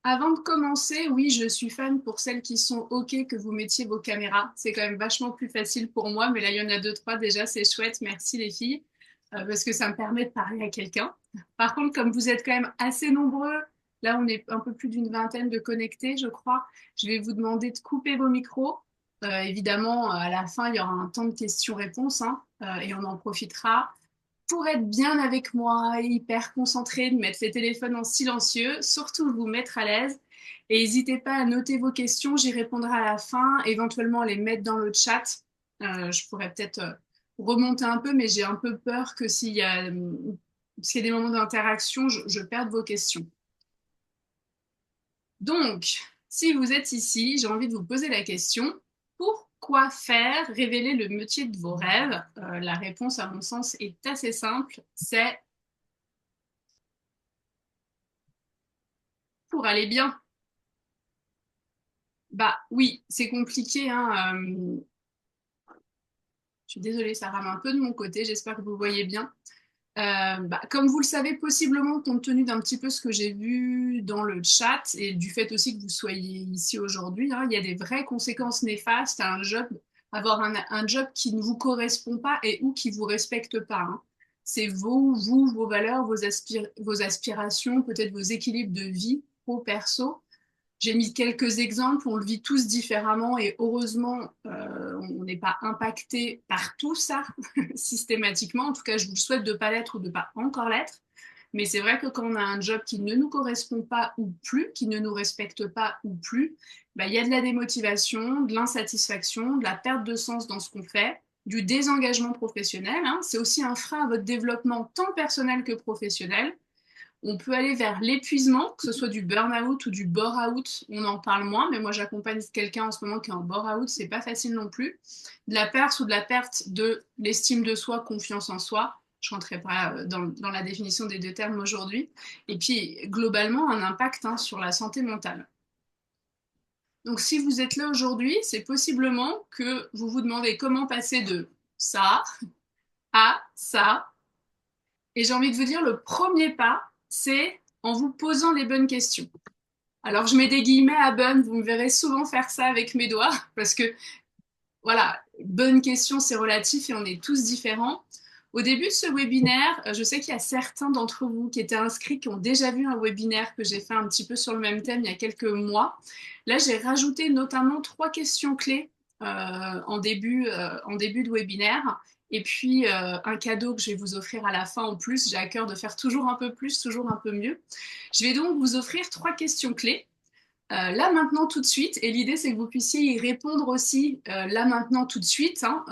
Avant de commencer, oui, je suis fan pour celles qui sont OK que vous mettiez vos caméras. C'est quand même vachement plus facile pour moi, mais là, il y en a deux, trois déjà, c'est chouette. Merci les filles, parce que ça me permet de parler à quelqu'un. Par contre, comme vous êtes quand même assez nombreux, là, on est un peu plus d'une vingtaine de connectés, je crois, je vais vous demander de couper vos micros. Évidemment, à la fin, il y aura un temps de questions-réponses, hein, et on en profitera pour être bien avec moi, hyper concentré, de mettre les téléphones en silencieux, surtout vous mettre à l'aise. Et n'hésitez pas à noter vos questions, j'y répondrai à la fin, éventuellement les mettre dans le chat. Je pourrais peut-être remonter un peu, mais j'ai un peu peur que s'il y a des moments d'interaction, je perde vos questions. Donc, si vous êtes ici, j'ai envie de vous poser la question, pourquoi faire révéler le métier de vos rêves? La réponse, à mon sens, est assez simple, c'est pour aller bien. Bah oui, c'est compliqué, hein. Je suis désolée, ça rame un peu de mon côté, j'espère que vous voyez bien. Bah, comme vous le savez, possiblement, compte tenu d'un petit peu ce que j'ai vu dans le chat et du fait aussi que vous soyez ici aujourd'hui, hein, il y a des vraies conséquences néfastes à un job, avoir un job qui ne vous correspond pas et ou qui ne vous respecte pas, hein. C'est vos valeurs, vos aspirations, peut-être vos équilibres de vie pro, perso. J'ai mis quelques exemples, on le vit tous différemment et heureusement, on n'est pas impacté par tout ça systématiquement. En tout cas, je vous souhaite de ne pas l'être ou de ne pas encore l'être. Mais c'est vrai que quand on a un job qui ne nous correspond pas ou plus, qui ne nous respecte pas ou plus, bah, il y a de la démotivation, de l'insatisfaction, de la perte de sens dans ce qu'on fait, du désengagement professionnel, hein. C'est aussi un frein à votre développement tant personnel que professionnel. On peut aller vers l'épuisement, que ce soit du burn-out ou du bore-out, on en parle moins, mais moi j'accompagne quelqu'un en ce moment qui est en bore-out, c'est pas facile non plus. De la perte ou de la perte de l'estime de soi, confiance en soi, je rentrerai pas dans la définition des deux termes aujourd'hui. Et puis globalement, un impact, hein, sur la santé mentale. Donc si vous êtes là aujourd'hui, c'est possiblement que vous vous demandez comment passer de ça à ça. Et j'ai envie de vous dire, le premier pas, c'est en vous posant les bonnes questions. Alors, je mets des guillemets à bonne, vous me verrez souvent faire ça avec mes doigts, parce que, voilà, bonne question, c'est relatif et on est tous différents. Au début de ce webinaire, je sais qu'il y a certains d'entre vous qui étaient inscrits, qui ont déjà vu un webinaire que j'ai fait un petit peu sur le même thème il y a quelques mois. Là, j'ai rajouté notamment 3 questions clés en début de webinaire. Et puis, un cadeau que je vais vous offrir à la fin en plus. J'ai à cœur de faire toujours un peu plus, toujours un peu mieux. Je vais donc vous offrir 3 questions clés. Là maintenant tout de suite, et l'idée c'est que vous puissiez y répondre aussi là maintenant tout de suite, hein,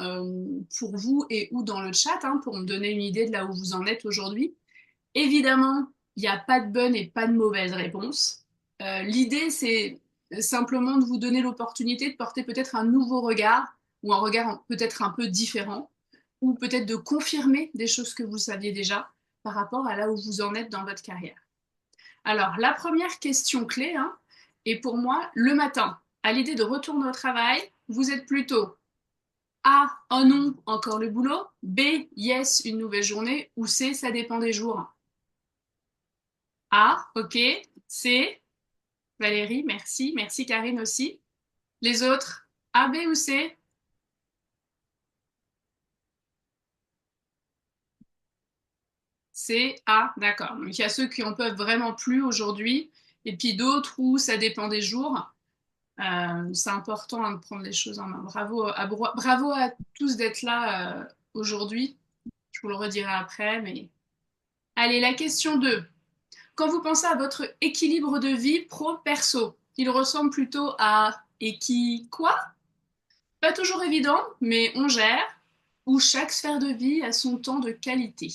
pour vous et ou dans le chat, hein, pour me donner une idée de là où vous en êtes aujourd'hui. Évidemment, il n'y a pas de bonne et pas de mauvaise réponse. L'idée c'est simplement de vous donner l'opportunité de porter peut-être un nouveau regard, ou un regard peut-être un peu différent, ou peut-être de confirmer des choses que vous saviez déjà par rapport à là où vous en êtes dans votre carrière. Alors, la première question clé, hein, est pour moi le matin. À l'idée de retourner au travail, vous êtes plutôt A, oh non, encore le boulot, B, yes, une nouvelle journée, ou C, ça dépend des jours. A, ok, C, Valérie, merci, merci Karine aussi. Les autres, A, B ou C? C, A, d'accord. Donc il y a ceux qui en peuvent vraiment plus aujourd'hui, et puis d'autres où ça dépend des jours. C'est important, hein, de prendre les choses en main. Bravo à tous d'être là aujourd'hui. Je vous le redirai après, mais allez, la question 2. Quand vous pensez à votre équilibre de vie pro-perso, il ressemble plutôt à et qui quoi? Pas toujours évident, mais on gère, où chaque sphère de vie a son temps de qualité.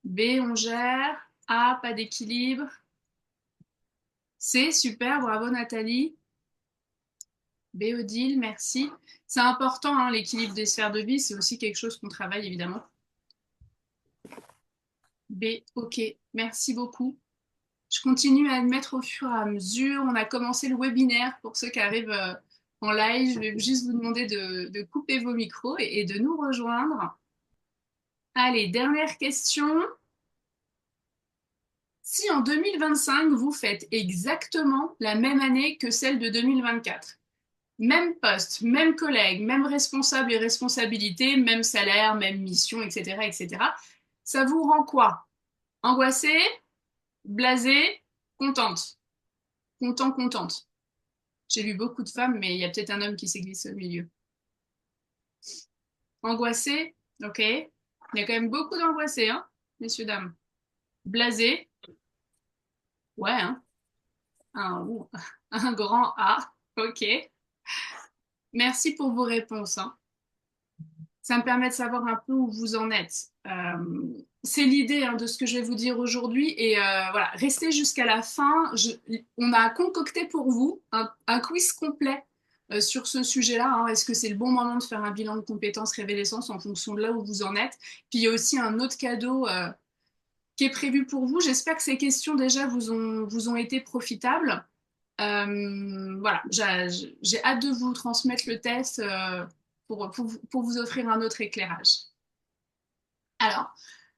B, on gère. A, pas d'équilibre. C, super, bravo Nathalie. B, Odile, merci. C'est important, hein, l'équilibre des sphères de vie, c'est aussi quelque chose qu'on travaille évidemment. B, ok, merci beaucoup. Je continue à admettre au fur et à mesure. On a commencé le webinaire pour ceux qui arrivent en live. Je vais juste vous demander de couper vos micros et de nous rejoindre. Allez, dernière question. Si en 2025, vous faites exactement la même année que celle de 2024, même poste, même collègue, même responsable et responsabilité, même salaire, même mission, etc., etc., ça vous rend quoi? Angoissé, blasé, contente? Content, contente. J'ai vu beaucoup de femmes, mais il y a peut-être un homme qui s'est glissé au milieu. Angoissé, ok. Il y a quand même beaucoup d'angoissés, hein, messieurs, dames. Blasé, ouais, hein. Ouh, un grand A, ok. Merci pour vos réponses, hein. Ça me permet de savoir un peu où vous en êtes. C'est l'idée hein, de ce que je vais vous dire aujourd'hui. Et voilà, restez jusqu'à la fin. On a concocté pour vous un quiz complet sur ce sujet-là. Hein. Est-ce que c'est le bon moment de faire un bilan de compétences révélessence en fonction de là où vous en êtes? Puis il y a aussi un autre cadeau qui est prévu pour vous. J'espère que ces questions déjà vous ont été profitables. Voilà, j'ai hâte de vous transmettre le test pour vous offrir un autre éclairage. Alors,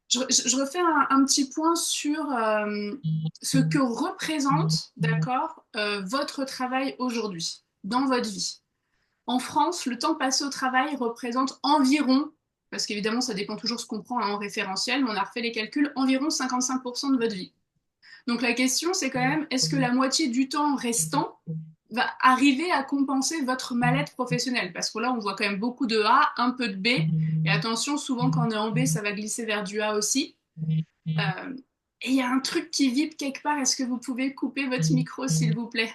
je refais un petit point sur ce que représente, d'accord, votre travail aujourd'hui, dans votre vie. En France, le temps passé au travail représente environ, parce qu'évidemment, ça dépend toujours ce qu'on prend hein, en référentiel, mais on a refait les calculs, environ 55% de votre vie. Donc la question, c'est quand même, est-ce que la moitié du temps restant va arriver à compenser votre mal-être professionnel? Parce que là, on voit quand même beaucoup de A, un peu de B. Et attention, souvent quand on est en B, ça va glisser vers du A aussi. Et il y a un truc qui vibre quelque part. Est-ce que vous pouvez couper votre micro, s'il vous plaît?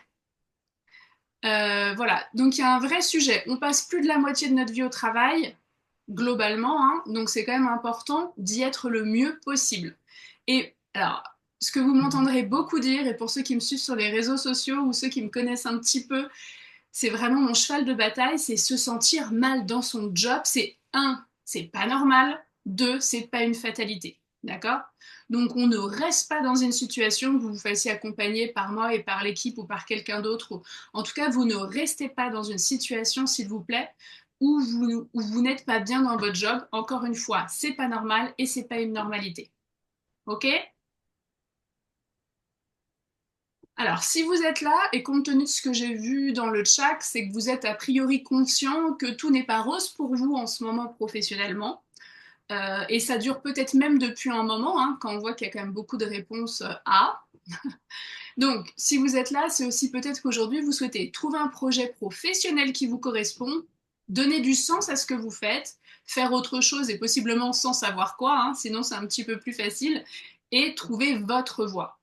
Voilà, donc il y a un vrai sujet. On passe plus de la moitié de notre vie au travail, globalement, hein, donc c'est quand même important d'y être le mieux possible. Et alors, ce que vous m'entendrez beaucoup dire, et pour ceux qui me suivent sur les réseaux sociaux ou ceux qui me connaissent un petit peu, c'est vraiment mon cheval de bataille, c'est se sentir mal dans son job. C'est un, c'est pas normal. Deux, c'est pas une fatalité. D'accord? Donc on ne reste pas dans une situation que vous vous fassiez accompagner par moi et par l'équipe ou par quelqu'un d'autre. En tout cas, vous ne restez pas dans une situation, s'il vous plaît, où vous n'êtes pas bien dans votre job. Encore une fois, c'est pas normal et c'est pas une normalité. Ok? Alors, si vous êtes là, et compte tenu de ce que j'ai vu dans le chat, c'est que vous êtes a priori conscient que tout n'est pas rose pour vous en ce moment professionnellement. Et ça dure peut-être même depuis un moment, hein, quand on voit qu'il y a quand même beaucoup de réponses A. Donc, si vous êtes là, c'est aussi peut-être qu'aujourd'hui, vous souhaitez trouver un projet professionnel qui vous correspond, donner du sens à ce que vous faites, faire autre chose et possiblement sans savoir quoi, hein, sinon c'est un petit peu plus facile, et trouver votre voie.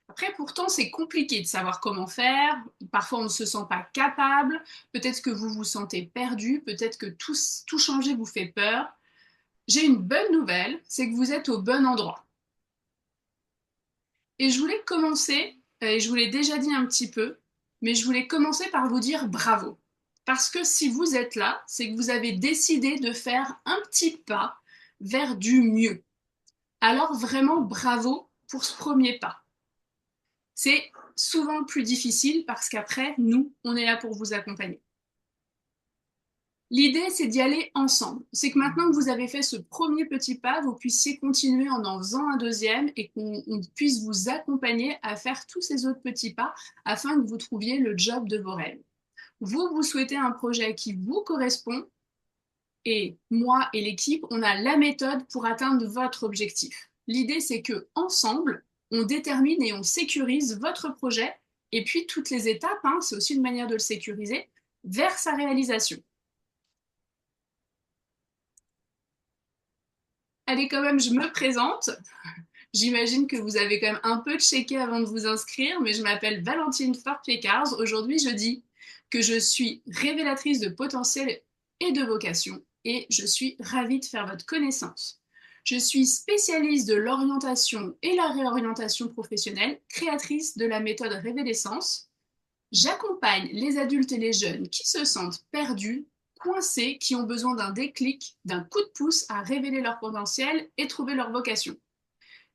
Après, pourtant, c'est compliqué de savoir comment faire. Parfois, on ne se sent pas capable. Peut-être que vous vous sentez perdu. Peut-être que tout changer vous fait peur. J'ai une bonne nouvelle, c'est que vous êtes au bon endroit. Et je voulais commencer, et je vous l'ai déjà dit un petit peu, mais je voulais commencer par vous dire bravo. Parce que si vous êtes là, c'est que vous avez décidé de faire un petit pas vers du mieux. Alors vraiment bravo pour ce premier pas. C'est souvent le plus difficile parce qu'après, nous, on est là pour vous accompagner. L'idée, c'est d'y aller ensemble. C'est que maintenant que vous avez fait ce premier petit pas, vous puissiez continuer en faisant un deuxième et qu'on puisse vous accompagner à faire tous ces autres petits pas afin que vous trouviez le job de vos rêves. Vous, vous souhaitez un projet qui vous correspond et moi et l'équipe, on a la méthode pour atteindre votre objectif. L'idée, c'est que ensemble, on détermine et on sécurise votre projet et puis toutes les étapes, hein, c'est aussi une manière de le sécuriser, vers sa réalisation. Allez, quand même, je me présente. J'imagine que vous avez quand même un peu checké avant de vous inscrire, mais je m'appelle Valentine Fort-Piécars. Aujourd'hui, je dis que je suis révélatrice de potentiel et de vocation et je suis ravie de faire votre connaissance. Je suis spécialiste de l'orientation et la réorientation professionnelle, créatrice de la méthode Révélessence. J'accompagne les adultes et les jeunes qui se sentent perdus, coincés, qui ont besoin d'un déclic, d'un coup de pouce à révéler leur potentiel et trouver leur vocation.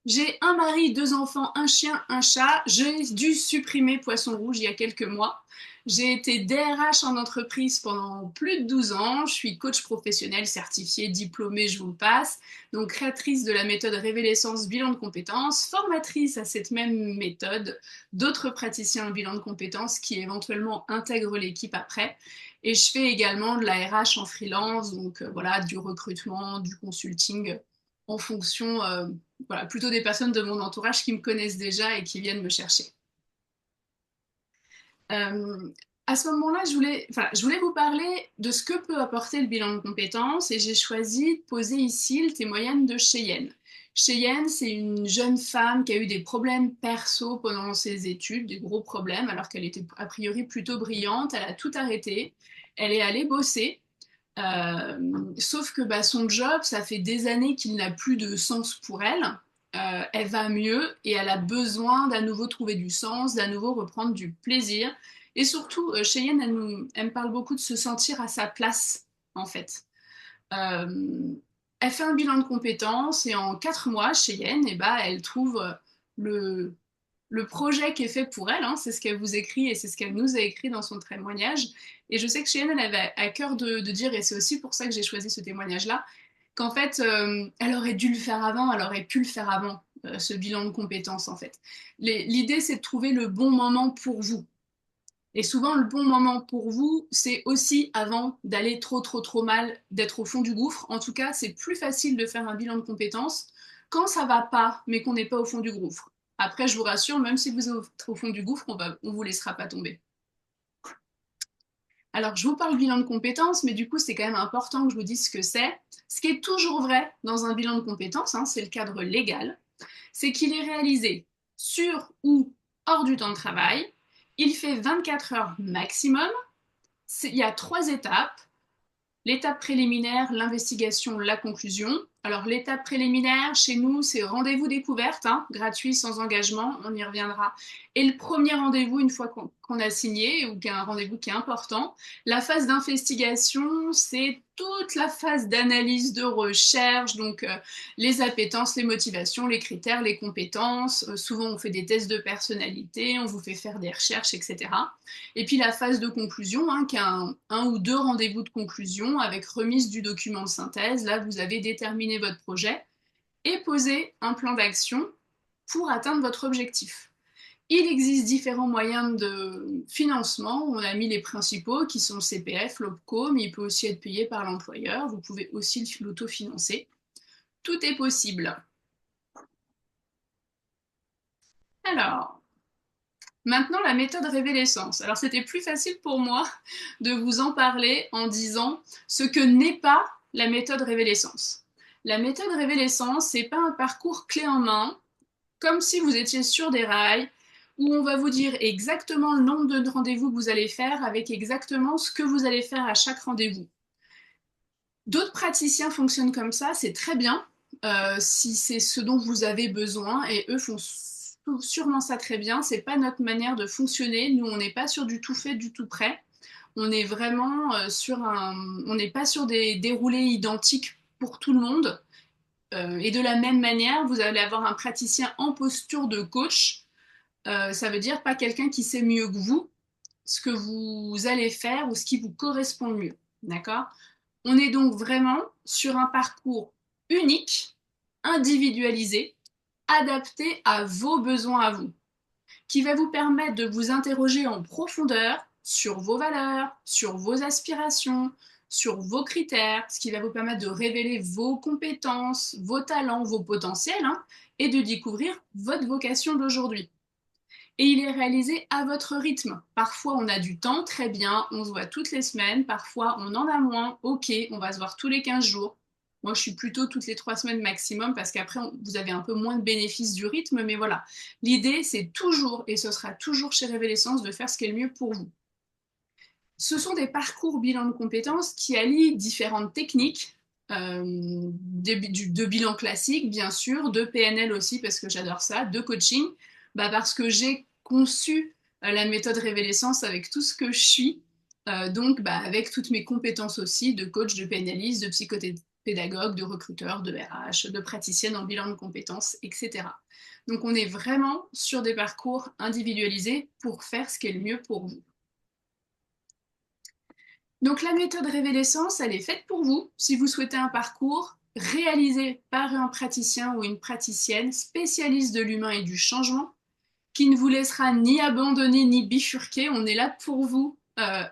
J'ai un mari, deux enfants, un chien, un chat. J'ai dû supprimer Poisson Rouge il y a quelques mois. J'ai été DRH en entreprise pendant plus de 12 ans. Je suis coach professionnel certifié, diplômée, je vous le passe. Donc créatrice de la méthode Révélessence bilan de compétences, formatrice à cette même méthode d'autres praticiens en bilan de compétences qui éventuellement intègrent l'équipe après. Et je fais également de la RH en freelance, donc voilà, du recrutement, du consulting en fonction, voilà, plutôt des personnes de mon entourage qui me connaissent déjà et qui viennent me chercher. Euh, à ce moment-là, je voulais vous parler de ce que peut apporter le bilan de compétences et j'ai choisi de poser ici le témoignage de Cheyenne. Cheyenne, c'est une jeune femme qui a eu des problèmes perso pendant ses études, des gros problèmes, alors qu'elle était a priori plutôt brillante. Elle a tout arrêté. Elle est allée bosser. Sauf que bah, son job, ça fait des années qu'il n'a plus de sens pour elle. Elle va mieux et elle a besoin d'à nouveau trouver du sens, d'à nouveau reprendre du plaisir. Et surtout, Cheyenne, elle me parle beaucoup de se sentir à sa place, en fait. Euh, Elle fait un bilan de compétences et en 4 mois, Cheyenne, eh ben, elle trouve le, le projet qui est fait pour elle, hein, c'est ce qu'elle vous écrit et c'est ce qu'elle nous a écrit dans son témoignage. Et je sais que Cheyenne, elle avait à cœur de dire, et c'est aussi pour ça que j'ai choisi ce témoignage-là, qu'en fait, elle aurait dû le faire avant, elle aurait pu le faire avant, ce bilan de compétences, en fait. L'idée, c'est de trouver le bon moment pour vous. Et souvent, le bon moment pour vous, c'est aussi avant d'aller trop mal, d'être au fond du gouffre. En tout cas, c'est plus facile de faire un bilan de compétences quand ça va pas, mais qu'on n'est pas au fond du gouffre. Après, je vous rassure, même si vous êtes au fond du gouffre, on vous laissera pas tomber. Alors, je vous parle bilan de compétences, mais du coup, c'est quand même important que je vous dise ce que c'est. Ce qui est toujours vrai dans un bilan de compétences, hein, c'est le cadre légal, c'est qu'il est réalisé sur ou hors du temps de travail. Il fait 24 heures maximum. Il y a 3 étapes. L'étape préliminaire, l'investigation, la conclusion. Alors l'étape préliminaire, chez nous, c'est rendez-vous découverte, hein, gratuit, sans engagement, on y reviendra. Et le premier rendez-vous, une fois qu'on a signé, ou qu'il y a un rendez-vous qui est important, la phase d'investigation, c'est toute la phase d'analyse, de recherche, donc les appétences, les motivations, les critères, les compétences. Souvent, on fait des tests de personnalité, on vous fait faire des recherches, etc. Et puis la phase de conclusion, hein, qui est un ou deux rendez-vous de conclusion avec remise du document de synthèse. Là, vous avez déterminé votre projet et posé un plan d'action pour atteindre votre objectif. Il existe différents moyens de financement. On a mis les principaux qui sont le CPF, l'OPCO, mais il peut aussi être payé par l'employeur. Vous pouvez aussi l'autofinancer. Tout est possible. Alors, maintenant, la méthode Révélessence. Alors, c'était plus facile pour moi de vous en parler en disant ce que n'est pas la méthode Révélessence. La méthode Révélessence, c'est pas un parcours clé en main, comme si vous étiez sur des rails, où on va vous dire exactement le nombre de rendez-vous que vous allez faire avec exactement ce que vous allez faire à chaque rendez-vous. D'autres praticiens fonctionnent comme ça, c'est très bien, si c'est ce dont vous avez besoin, et eux font sûrement ça très bien. C'est pas notre manière de fonctionner. Nous, on n'est pas sur du tout fait, du tout prêt. On est vraiment on n'est pas sur des déroulés identiques pour tout le monde. Et de la même manière, vous allez avoir un praticien en posture de coach. Ça veut dire pas quelqu'un qui sait mieux que vous ce que vous allez faire ou ce qui vous correspond le mieux. D'accord? On est donc vraiment sur un parcours unique, individualisé, adapté à vos besoins à vous, qui va vous permettre de vous interroger en profondeur sur vos valeurs, sur vos aspirations, sur vos critères, ce qui va vous permettre de révéler vos compétences, vos talents, vos potentiels, hein, et de découvrir votre vocation d'aujourd'hui. Et il est réalisé à votre rythme. Parfois, on a du temps, très bien, on se voit toutes les semaines. Parfois, on en a moins, ok, on va se voir tous les 15 jours. Moi, je suis plutôt toutes les 3 semaines maximum parce qu'après, vous avez un peu moins de bénéfices du rythme. Mais voilà, l'idée, c'est toujours, et ce sera toujours chez Révélessence, de faire ce qui est le mieux pour vous. Ce sont des parcours bilan de compétences qui allient différentes techniques, de bilan classique, bien sûr, de PNL aussi, parce que j'adore ça, de coaching, bah parce que j'ai conçu la méthode Révélessence avec tout ce que je suis, donc bah, avec toutes mes compétences aussi, de coach, de PNListe, de psychopédagogue, de recruteur, de RH, de praticienne en bilan de compétences, etc. Donc on est vraiment sur des parcours individualisés pour faire ce qui est le mieux pour vous. Donc la méthode Révélessence, elle est faite pour vous si vous souhaitez un parcours réalisé par un praticien ou une praticienne spécialiste de l'humain et du changement qui ne vous laissera ni abandonner ni bifurquer. On est là pour vous,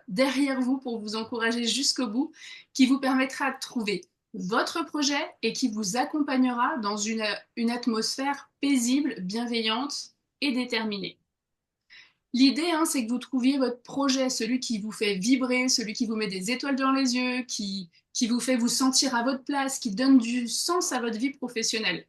derrière vous, pour vous encourager jusqu'au bout, qui vous permettra de trouver votre projet et qui vous accompagnera dans une atmosphère paisible, bienveillante et déterminée. L'idée, hein, c'est que vous trouviez votre projet, celui qui vous fait vibrer, celui qui vous met des étoiles dans les yeux, qui vous fait vous sentir à votre place, qui donne du sens à votre vie professionnelle.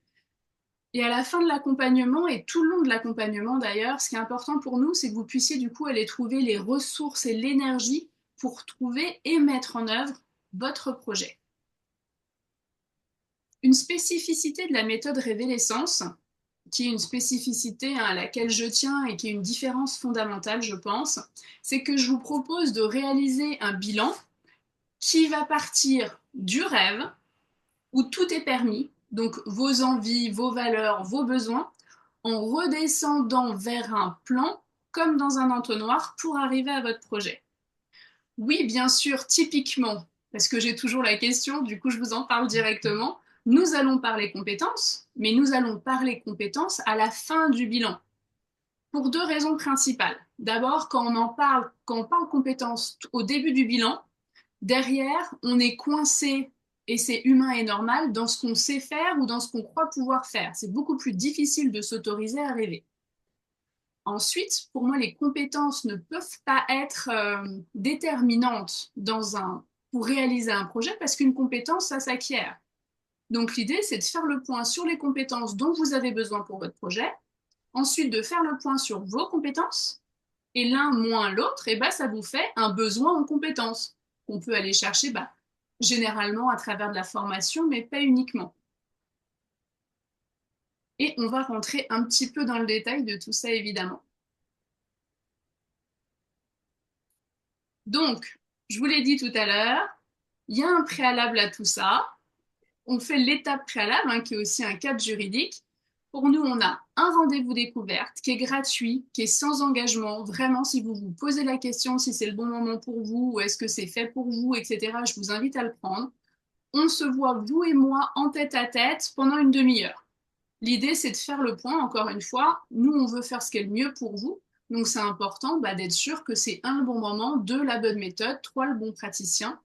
Et à la fin de l'accompagnement, et tout le long de l'accompagnement d'ailleurs, ce qui est important pour nous, c'est que vous puissiez du coup aller trouver les ressources et l'énergie pour trouver et mettre en œuvre votre projet. Une spécificité de la méthode Révélessence, qui est une spécificité à laquelle je tiens et qui est une différence fondamentale, je pense, c'est que je vous propose de réaliser un bilan qui va partir du rêve, où tout est permis, donc vos envies, vos valeurs, vos besoins, en redescendant vers un plan, comme dans un entonnoir, pour arriver à votre projet. Oui, bien sûr, typiquement, parce que j'ai toujours la question, du coup je vous en parle directement, nous allons parler compétences, mais nous allons parler compétences à la fin du bilan, pour deux raisons principales. D'abord, quand on parle compétences au début du bilan, derrière, on est coincé, et c'est humain et normal, dans ce qu'on sait faire ou dans ce qu'on croit pouvoir faire. C'est beaucoup plus difficile de s'autoriser à rêver. Ensuite, pour moi, les compétences ne peuvent pas être déterminantes pour réaliser un projet parce qu'une compétence, ça s'acquiert. Donc l'idée, c'est de faire le point sur les compétences dont vous avez besoin pour votre projet, ensuite de faire le point sur vos compétences, et l'un moins l'autre, et ben, ça vous fait un besoin en compétences qu'on peut aller chercher généralement à travers de la formation, mais pas uniquement. Et on va rentrer un petit peu dans le détail de tout ça, évidemment. Donc, je vous l'ai dit tout à l'heure, il y a un préalable à tout ça. On fait l'étape préalable, hein, qui est aussi un cadre juridique. Pour nous, on a un rendez-vous découverte qui est gratuit, qui est sans engagement. Vraiment, si vous vous posez la question si c'est le bon moment pour vous, ou est-ce que c'est fait pour vous, etc., je vous invite à le prendre. On se voit, vous et moi, en tête à tête pendant une demi-heure. L'idée, c'est de faire le point, encore une fois. Nous, on veut faire ce qui est le mieux pour vous. Donc, c'est important d'être sûr que c'est un, le bon moment, deux, la bonne méthode, trois, le bon praticien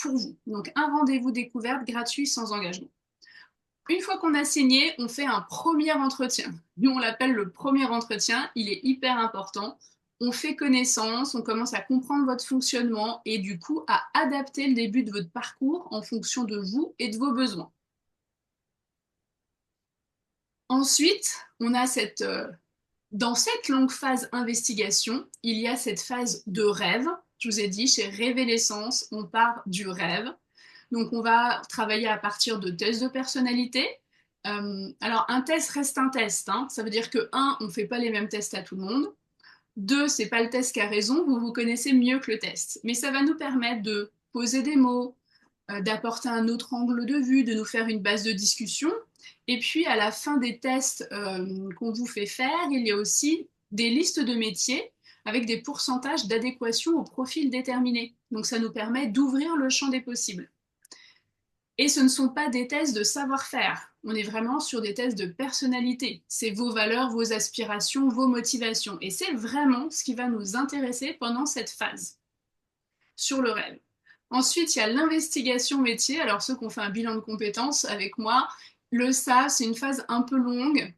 pour vous. Donc, un rendez-vous découverte gratuit sans engagement. Une fois qu'on a signé, on fait un premier entretien. Nous, on l'appelle le premier entretien. Il est hyper important. On fait connaissance, on commence à comprendre votre fonctionnement et du coup à adapter le début de votre parcours en fonction de vous et de vos besoins. Ensuite, on a dans cette longue phase investigation, il y a cette phase de rêve. Je vous ai dit, chez Révélessence, on part du rêve. Donc, on va travailler à partir de tests de personnalité. Alors, un test reste un test, hein. Ça veut dire que, un, on ne fait pas les mêmes tests à tout le monde. Deux, c'est pas le test qui a raison, vous vous connaissez mieux que le test. Mais ça va nous permettre de poser des mots, d'apporter un autre angle de vue, de nous faire une base de discussion. Et puis, à la fin des tests qu'on vous fait faire, il y a aussi des listes de métiers avec des pourcentages d'adéquation au profil déterminé. Donc, ça nous permet d'ouvrir le champ des possibles. Et ce ne sont pas des tests de savoir-faire. On est vraiment sur des tests de personnalité. C'est vos valeurs, vos aspirations, vos motivations. Et c'est vraiment ce qui va nous intéresser pendant cette phase sur le rêve. Ensuite, il y a l'investigation métier. Alors, ceux qui ont fait un bilan de compétences avec moi le savent, c'est une phase un peu longue,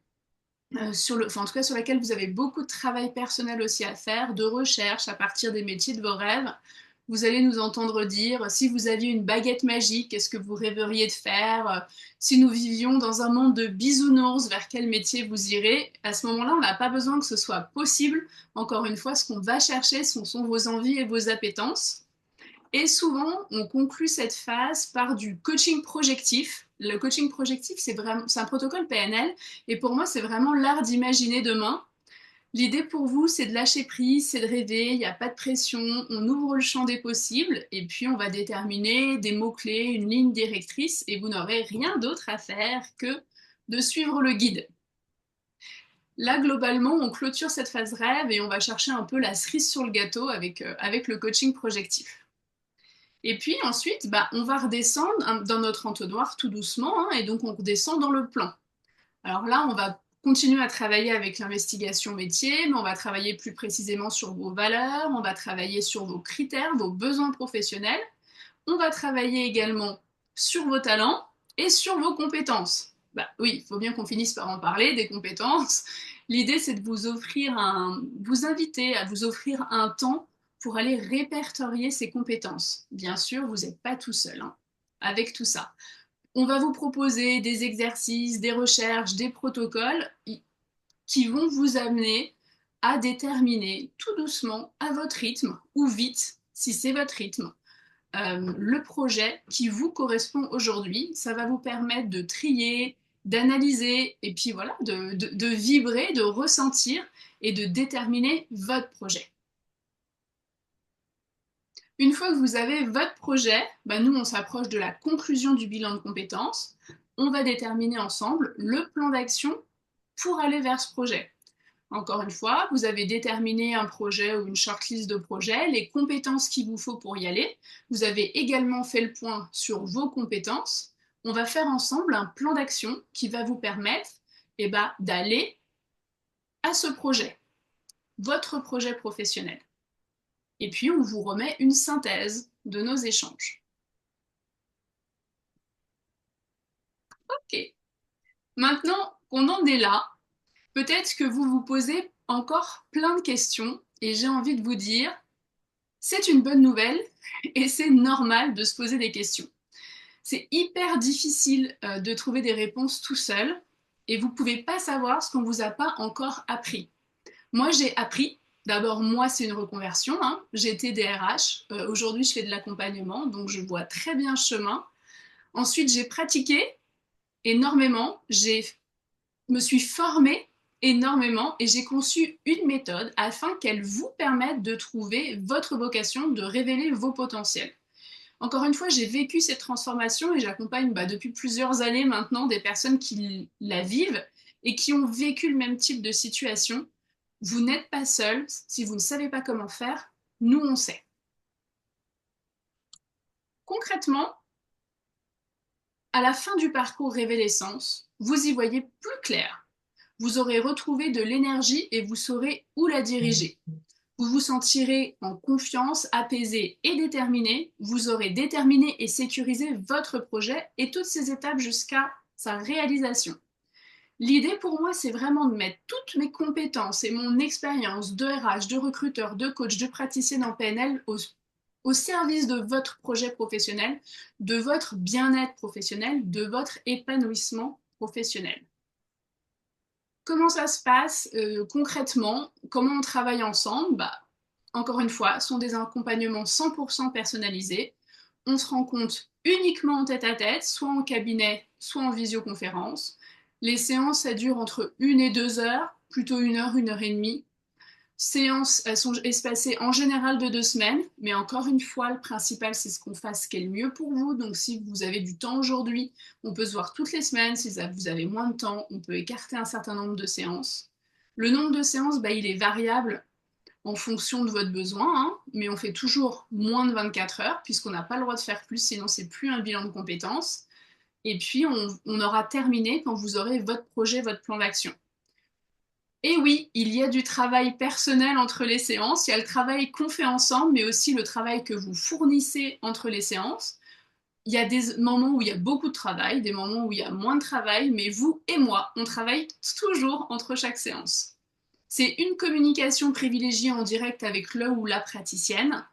en tout cas sur laquelle vous avez beaucoup de travail personnel aussi à faire, de recherche à partir des métiers de vos rêves. Vous allez nous entendre dire, si vous aviez une baguette magique, qu'est-ce que vous rêveriez de faire? Si nous vivions dans un monde de bisounours, vers quel métier vous irez? À ce moment-là, on n'a pas besoin que ce soit possible. Encore une fois, ce qu'on va chercher, ce sont vos envies et vos appétences. Et souvent, on conclut cette phase par du coaching projectif. Le coaching projectif, c'est un protocole PNL. Et pour moi, c'est vraiment l'art d'imaginer demain. L'idée pour vous, c'est de lâcher prise, c'est de rêver, il n'y a pas de pression, on ouvre le champ des possibles et puis on va déterminer des mots-clés, une ligne directrice et vous n'aurez rien d'autre à faire que de suivre le guide. Là, globalement, on clôture cette phase rêve et on va chercher un peu la cerise sur le gâteau avec le coaching projectif. Et puis ensuite, bah, on va redescendre dans notre entonnoir tout doucement, hein, et donc on redescend dans le plan. Alors là, on va continuer à travailler avec l'investigation métier, mais on va travailler plus précisément sur vos valeurs, on va travailler sur vos critères, vos besoins professionnels, on va travailler également sur vos talents et sur vos compétences. Bah oui, il faut bien qu'on finisse par en parler des compétences. L'idée, c'est de vous inviter à vous offrir un temps pour aller répertorier ces compétences. Bien sûr, vous n'êtes pas tout seul, hein, avec tout ça. On va vous proposer des exercices, des recherches, des protocoles qui vont vous amener à déterminer tout doucement, à votre rythme, ou vite, si c'est votre rythme, le projet qui vous correspond aujourd'hui. Ça va vous permettre de trier, d'analyser, et puis voilà, de vibrer, de ressentir et de déterminer votre projet. Une fois que vous avez votre projet, bah nous, on s'approche de la conclusion du bilan de compétences. On va déterminer ensemble le plan d'action pour aller vers ce projet. Encore une fois, vous avez déterminé un projet ou une shortlist de projets, les compétences qu'il vous faut pour y aller. Vous avez également fait le point sur vos compétences. On va faire ensemble un plan d'action qui va vous permettre d'aller à ce projet, votre projet professionnel. Et puis, on vous remet une synthèse de nos échanges. Ok. Maintenant qu'on en est là, peut-être que vous vous posez encore plein de questions et j'ai envie de vous dire, c'est une bonne nouvelle et c'est normal de se poser des questions. C'est hyper difficile de trouver des réponses tout seul et vous ne pouvez pas savoir ce qu'on ne vous a pas encore appris. Moi, j'ai appris. D'abord, moi, c'est une reconversion, hein. J'ai été DRH. Aujourd'hui, je fais de l'accompagnement, donc je vois très bien ce chemin. Ensuite, j'ai pratiqué énormément. Me suis formée énormément et j'ai conçu une méthode afin qu'elle vous permette de trouver votre vocation, de révéler vos potentiels. Encore une fois, j'ai vécu cette transformation et j'accompagne depuis plusieurs années maintenant des personnes qui la vivent et qui ont vécu le même type de situation. Vous n'êtes pas seul. Si vous ne savez pas comment faire, nous, on sait. Concrètement, à la fin du parcours Révélessence, vous y voyez plus clair. Vous aurez retrouvé de l'énergie et vous saurez où la diriger. Vous vous sentirez en confiance, apaisé et déterminé. Vous aurez déterminé et sécurisé votre projet et toutes ces étapes jusqu'à sa réalisation. L'idée pour moi, c'est vraiment de mettre toutes mes compétences et mon expérience de RH, de recruteur, de coach, de praticienne en PNL au service de votre projet professionnel, de votre bien-être professionnel, de votre épanouissement professionnel. Comment ça se passe concrètement? Comment on travaille ensemble? Encore une fois, ce sont des accompagnements 100% personnalisés. On se rencontre uniquement en tête-à-tête, soit en cabinet, soit en visioconférence. Les séances, ça dure entre 1 et 2 heures, plutôt 1 heure, 1 heure et demie. Séances, elles sont espacées en général de 2 semaines, mais encore une fois, le principal, c'est ce qu'on fasse ce qui est le mieux pour vous. Donc, si vous avez du temps aujourd'hui, on peut se voir toutes les semaines. Si vous avez moins de temps, on peut écarter un certain nombre de séances. Le nombre de séances, il est variable en fonction de votre besoin, hein, mais on fait toujours moins de 24 heures, puisqu'on n'a pas le droit de faire plus, sinon c'est plus un bilan de compétences. Et puis, on aura terminé quand vous aurez votre projet, votre plan d'action. Et oui, il y a du travail personnel entre les séances, il y a le travail qu'on fait ensemble, mais aussi le travail que vous fournissez entre les séances. Il y a des moments où il y a beaucoup de travail, des moments où il y a moins de travail, mais vous et moi, on travaille toujours entre chaque séance. C'est une communication privilégiée en direct avec le ou la praticienne.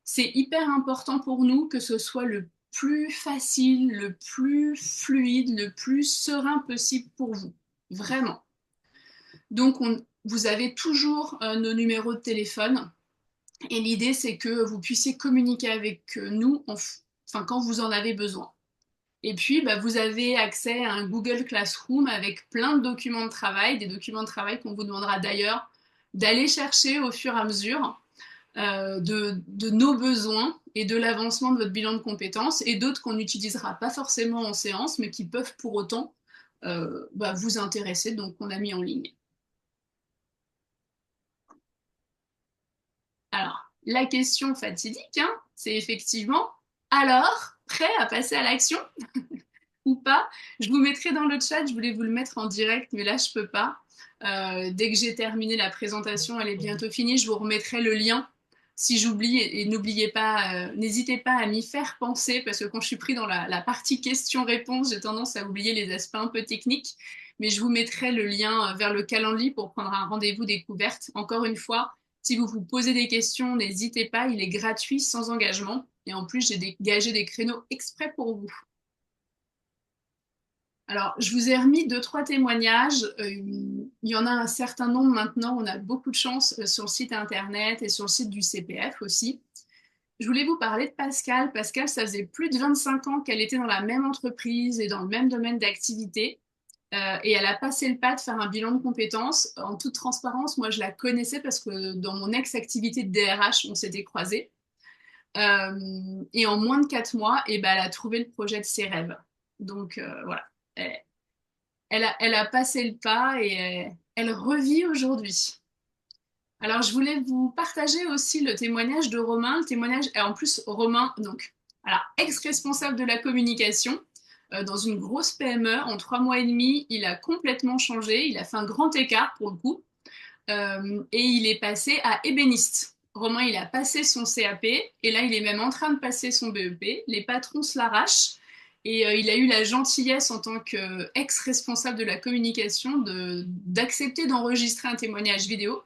C'est hyper important pour nous que ce soit le plus facile, le plus fluide, le plus serein possible pour vous. Vraiment. Donc, vous avez toujours nos numéros de téléphone. Et l'idée, c'est que vous puissiez communiquer avec nous quand vous en avez besoin. Et puis, vous avez accès à un Google Classroom avec plein de documents de travail, des documents de travail qu'on vous demandera d'ailleurs d'aller chercher au fur et à mesure de nos besoins et de l'avancement de votre bilan de compétences, et d'autres qu'on n'utilisera pas forcément en séance, mais qui peuvent pour autant vous intéresser, donc on a mis en ligne. Alors, la question fatidique, hein, c'est effectivement Alors, prêt à passer à l'action ou pas? Je vous mettrai dans le chat, je voulais vous le mettre en direct, mais là, je peux pas. Dès que j'ai terminé la présentation, elle est bientôt finie, je vous remettrai le lien. Si j'oublie, et n'oubliez pas, n'hésitez pas à m'y faire penser, parce que quand je suis pris dans la partie questions-réponses, j'ai tendance à oublier les aspects un peu techniques. Mais je vous mettrai le lien vers le calendrier pour prendre un rendez-vous découverte. Encore une fois, si vous vous posez des questions, n'hésitez pas, il est gratuit, sans engagement. Et en plus, j'ai dégagé des créneaux exprès pour vous. Alors, je vous ai remis deux, trois témoignages. Il y en a un certain nombre maintenant. On a beaucoup de chance sur le site internet et sur le site du CPF aussi. Je voulais vous parler de Pascal. Pascal, ça faisait plus de 25 ans qu'elle était dans la même entreprise et dans le même domaine d'activité. Et elle a passé le pas de faire un bilan de compétences. En toute transparence, moi, je la connaissais parce que dans mon ex-activité de DRH, on s'était croisés. Et en moins de 4 mois, eh ben, elle a trouvé le projet de ses rêves. Donc voilà. Elle, elle a passé le pas et elle revit aujourd'hui. Alors, je voulais vous partager aussi le témoignage de Romain. Le témoignage, et en plus, Romain, donc, alors, ex-responsable de la communication dans une grosse PME. En 3 mois et demi, il a complètement changé. Il a fait un grand écart pour le coup. Et il est passé à ébéniste. Romain, il a passé son CAP et là, il est même en train de passer son BEP. Les patrons se l'arrachent et il a eu la gentillesse en tant qu'ex-responsable de la communication d'accepter d'enregistrer un témoignage vidéo.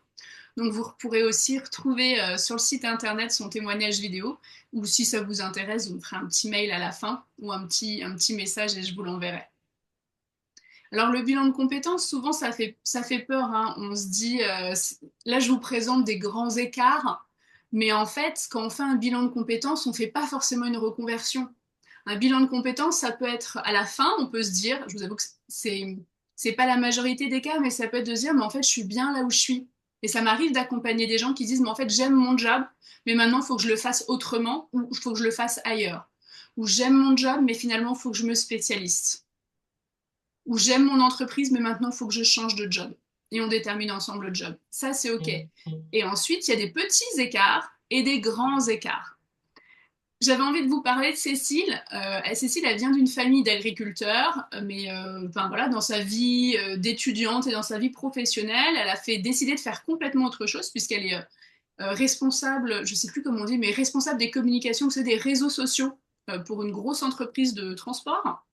Donc vous pourrez aussi retrouver sur le site internet son témoignage vidéo ou si ça vous intéresse, vous me ferez un petit mail à la fin ou un petit message et je vous l'enverrai. Alors le bilan de compétences, souvent ça fait peur, hein. On se dit, là je vous présente des grands écarts, mais en fait quand on fait un bilan de compétences, on ne fait pas forcément une reconversion. Un bilan de compétences, ça peut être à la fin, on peut se dire, je vous avoue que c'est pas la majorité des cas, mais ça peut être de se dire, mais en fait je suis bien là où je suis. Et ça m'arrive d'accompagner des gens qui disent, mais en fait j'aime mon job, mais maintenant il faut que je le fasse autrement ou il faut que je le fasse ailleurs. Ou j'aime mon job, mais finalement il faut que je me spécialise ou j'aime mon entreprise, mais maintenant, il faut que je change de job. Et on détermine ensemble le job. Ça, c'est OK. Et ensuite, il y a des petits écarts et des grands écarts. J'avais envie de vous parler de Cécile. Cécile, elle vient d'une famille d'agriculteurs, mais enfin, voilà, dans sa vie d'étudiante et dans sa vie professionnelle, elle a décidé de faire complètement autre chose puisqu'elle est responsable, je ne sais plus comment on dit, mais responsable des communications, c'est des réseaux sociaux pour une grosse entreprise de transport.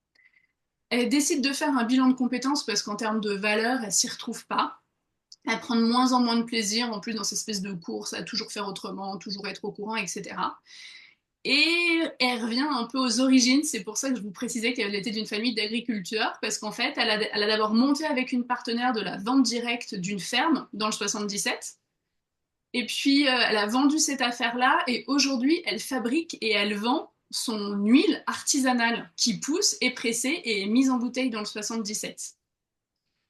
Elle décide de faire un bilan de compétences parce qu'en termes de valeur, elle s'y retrouve pas. Elle prend de moins en moins de plaisir, en plus dans cette espèce de course à toujours faire autrement, toujours être au courant, etc. Et elle revient un peu aux origines, c'est pour ça que je vous précisais qu'elle était d'une famille d'agriculteurs, parce qu'en fait, elle a d'abord monté avec une partenaire de la vente directe d'une ferme dans le 77. Et puis, elle a vendu cette affaire-là et aujourd'hui, elle fabrique et elle vend son huile artisanale qui pousse, est pressée et est mise en bouteille dans le 77.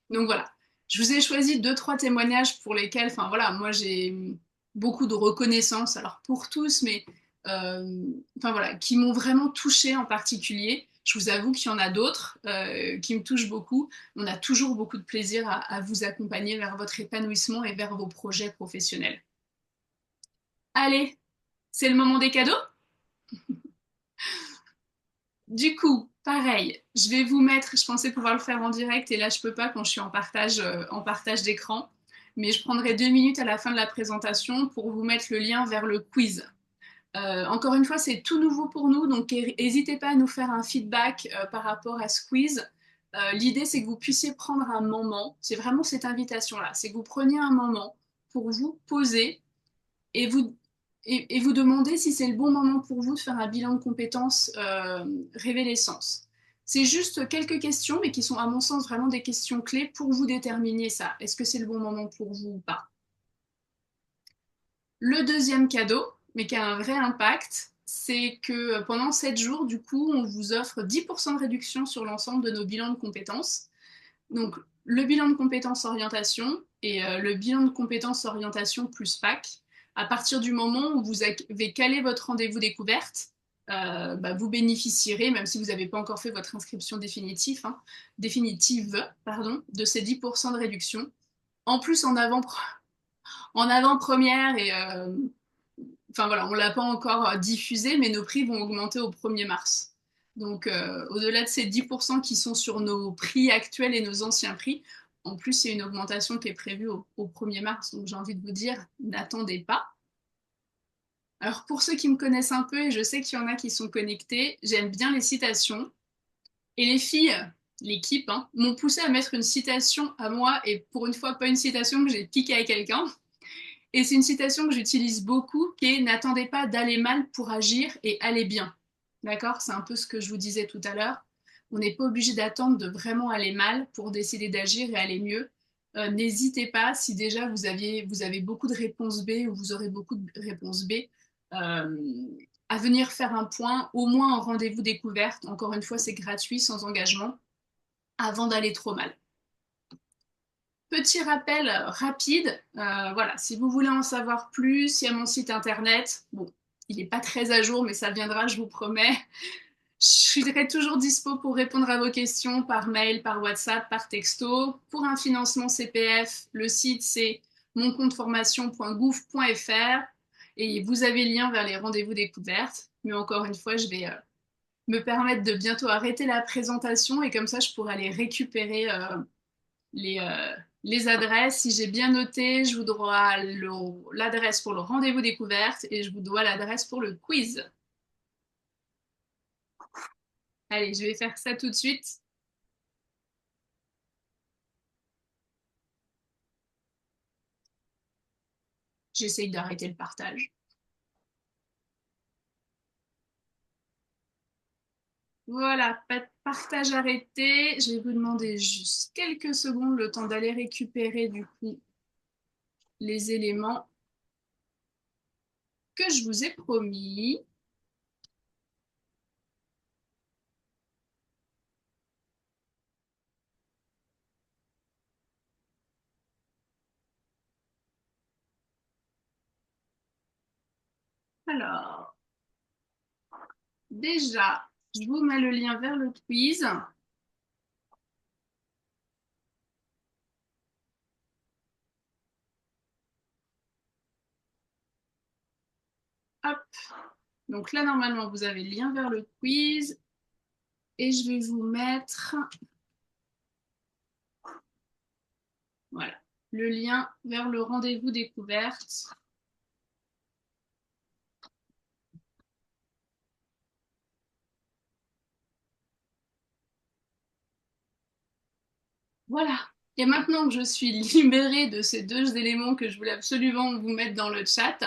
Donc voilà, je vous ai choisi deux, trois témoignages pour lesquels, enfin voilà, moi j'ai beaucoup de reconnaissance, alors pour tous, mais enfin voilà, qui m'ont vraiment touchée en particulier. Je vous avoue qu'il y en a d'autres qui me touchent beaucoup. On a toujours beaucoup de plaisir à vous accompagner vers votre épanouissement et vers vos projets professionnels. Allez, c'est le moment des cadeaux. Du coup, pareil, je vais vous mettre, je pensais pouvoir le faire en direct et là je peux pas quand je suis en partage d'écran, mais je prendrai 2 minutes à la fin de la présentation pour vous mettre le lien vers le quiz. Encore une fois, c'est tout nouveau pour nous, donc n'hésitez pas à nous faire un feedback par rapport à ce quiz. L'idée, c'est que vous puissiez prendre un moment, c'est vraiment cette invitation-là, c'est que vous preniez un moment pour vous poser et vous demandez si c'est le bon moment pour vous de faire un bilan de compétences révélescence. C'est juste quelques questions, mais qui sont à mon sens vraiment des questions clés pour vous déterminer ça. Est-ce que c'est le bon moment pour vous ou pas? Le deuxième cadeau, mais qui a un vrai impact, c'est que pendant 7 jours, du coup, on vous offre 10% de réduction sur l'ensemble de nos bilans de compétences. Donc, le bilan de compétences orientation et le bilan de compétences orientation plus PAC, à partir du moment où vous avez calé votre rendez-vous découverte, vous bénéficierez, même si vous n'avez pas encore fait votre inscription définitive, de ces 10% de réduction. En plus, en avant-première et enfin voilà, on ne l'a pas encore diffusé, mais nos prix vont augmenter au 1er mars. Donc au-delà de ces 10% qui sont sur nos prix actuels et nos anciens prix, en plus il y a une augmentation qui est prévue au 1er mars. Donc j'ai envie de vous dire, n'attendez pas. Alors pour ceux qui me connaissent un peu, et je sais qu'il y en a qui sont connectés, j'aime bien les citations. Et les filles, l'équipe, hein, m'ont poussé à mettre une citation à moi, et pour une fois, pas une citation que j'ai piquée à quelqu'un. Et c'est une citation que j'utilise beaucoup, qui est n'attendez pas d'aller mal pour agir et aller bien. D'accord? C'est un peu ce que je vous disais tout à l'heure. On n'est pas obligé d'attendre de vraiment aller mal pour décider d'agir et aller mieux. N'hésitez pas, si déjà vous avez beaucoup de réponses B ou vous aurez beaucoup de réponses B, euh, à venir faire un point, au moins en rendez-vous découverte. Encore une fois, c'est gratuit, sans engagement, avant d'aller trop mal. Petit rappel rapide, voilà, si vous voulez en savoir plus, il y a mon site internet. Bon, il n'est pas très à jour, mais ça viendra, je vous promets. Je serai toujours dispo pour répondre à vos questions par mail, par WhatsApp, par texto. Pour un financement CPF, le site c'est moncompteformation.gouv.fr et vous avez le lien vers les rendez-vous découvertes. Mais encore une fois, je vais me permettre de bientôt arrêter la présentation et comme ça, je pourrai aller récupérer les, euh, les adresses. Si j'ai bien noté, je vous dois l'adresse pour le rendez-vous découverte et je vous dois l'adresse pour le quiz. Allez, je vais faire ça tout de suite. J'essaye d'arrêter le partage. Voilà, partage arrêté. Je vais vous demander juste quelques secondes, le temps d'aller récupérer du coup les éléments que je vous ai promis. Alors, déjà, je vous mets le lien vers le quiz. Hop. Donc là, normalement, vous avez le lien vers le quiz. Et je vais vous mettre, voilà, le lien vers le rendez-vous découverte. Voilà. Et maintenant que je suis libérée de ces deux éléments que je voulais absolument vous mettre dans le chat,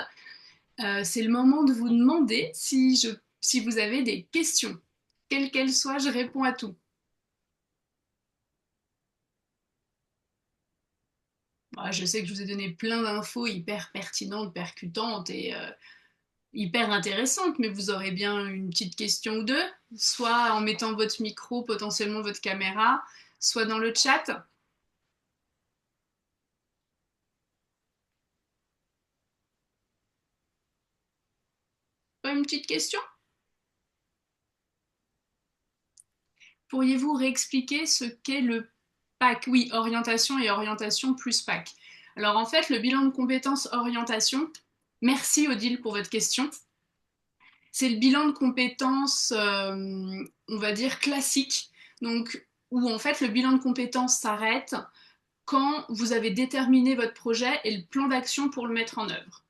c'est le moment de vous demander si vous avez des questions. Quelles qu'elles soient, je réponds à tout. Bah, je sais que je vous ai donné plein d'infos hyper pertinentes, percutantes et hyper intéressantes, mais vous aurez bien une petite question ou deux, soit en mettant votre micro, potentiellement votre caméra, soit dans le chat. Pas une petite question? Pourriez-vous réexpliquer ce qu'est le PAC? Oui, orientation et orientation plus PAC. Alors en fait, le bilan de compétences orientation, merci Odile pour votre question. C'est le bilan de compétences, on va dire, classique. Donc, où en fait le bilan de compétences s'arrête quand vous avez déterminé votre projet et le plan d'action pour le mettre en œuvre.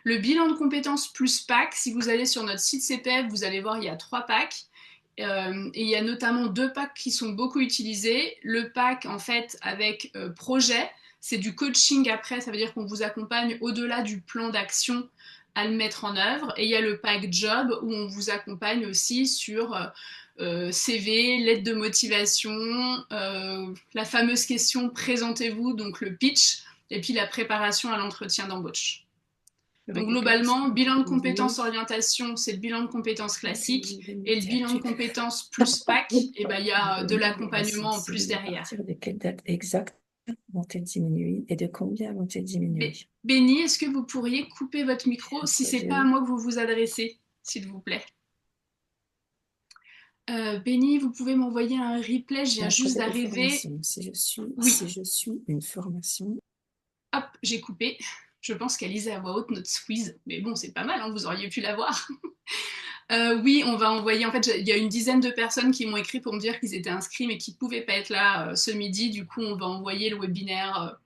Le bilan de compétences plus PAC, si vous allez sur notre site CPF, vous allez voir il y a 3 PAC. Et il y a notamment 2 PAC qui sont beaucoup utilisés. Le PAC, en fait, avec projet, c'est du coaching après, ça veut dire qu'on vous accompagne au-delà du plan d'action à le mettre en œuvre. Et il y a le PAC job où on vous accompagne aussi sur CV, lettre de motivation, la fameuse question présentez-vous, donc le pitch, et puis la préparation à l'entretien d'embauche. Donc globalement, bilan de compétences orientation, c'est le bilan de compétences classique. Et le bilan de compétences plus PAC, et ben, il y a de l'accompagnement en plus derrière. À partir de quelle date exacte vont-elles diminuer et de combien vont-elles diminuer? Béni, est-ce que vous pourriez couper votre micro si c'est pas à moi que vous vous adressez, s'il vous plaît? Béni, vous pouvez m'envoyer un replay, je viens juste d'arriver. Si je suis, Oui, si je suis une formation. hop, j'ai coupé. Je pense qu'elle lisait à voix haute notre squeeze. Mais bon, c'est pas mal, hein, vous auriez pu la voir. Oui, on va envoyer. En fait, il y a une dizaine de personnes qui m'ont écrit pour me dire qu'ils étaient inscrits mais qui ne pouvaient pas être là ce midi. Du coup, on va envoyer le webinaire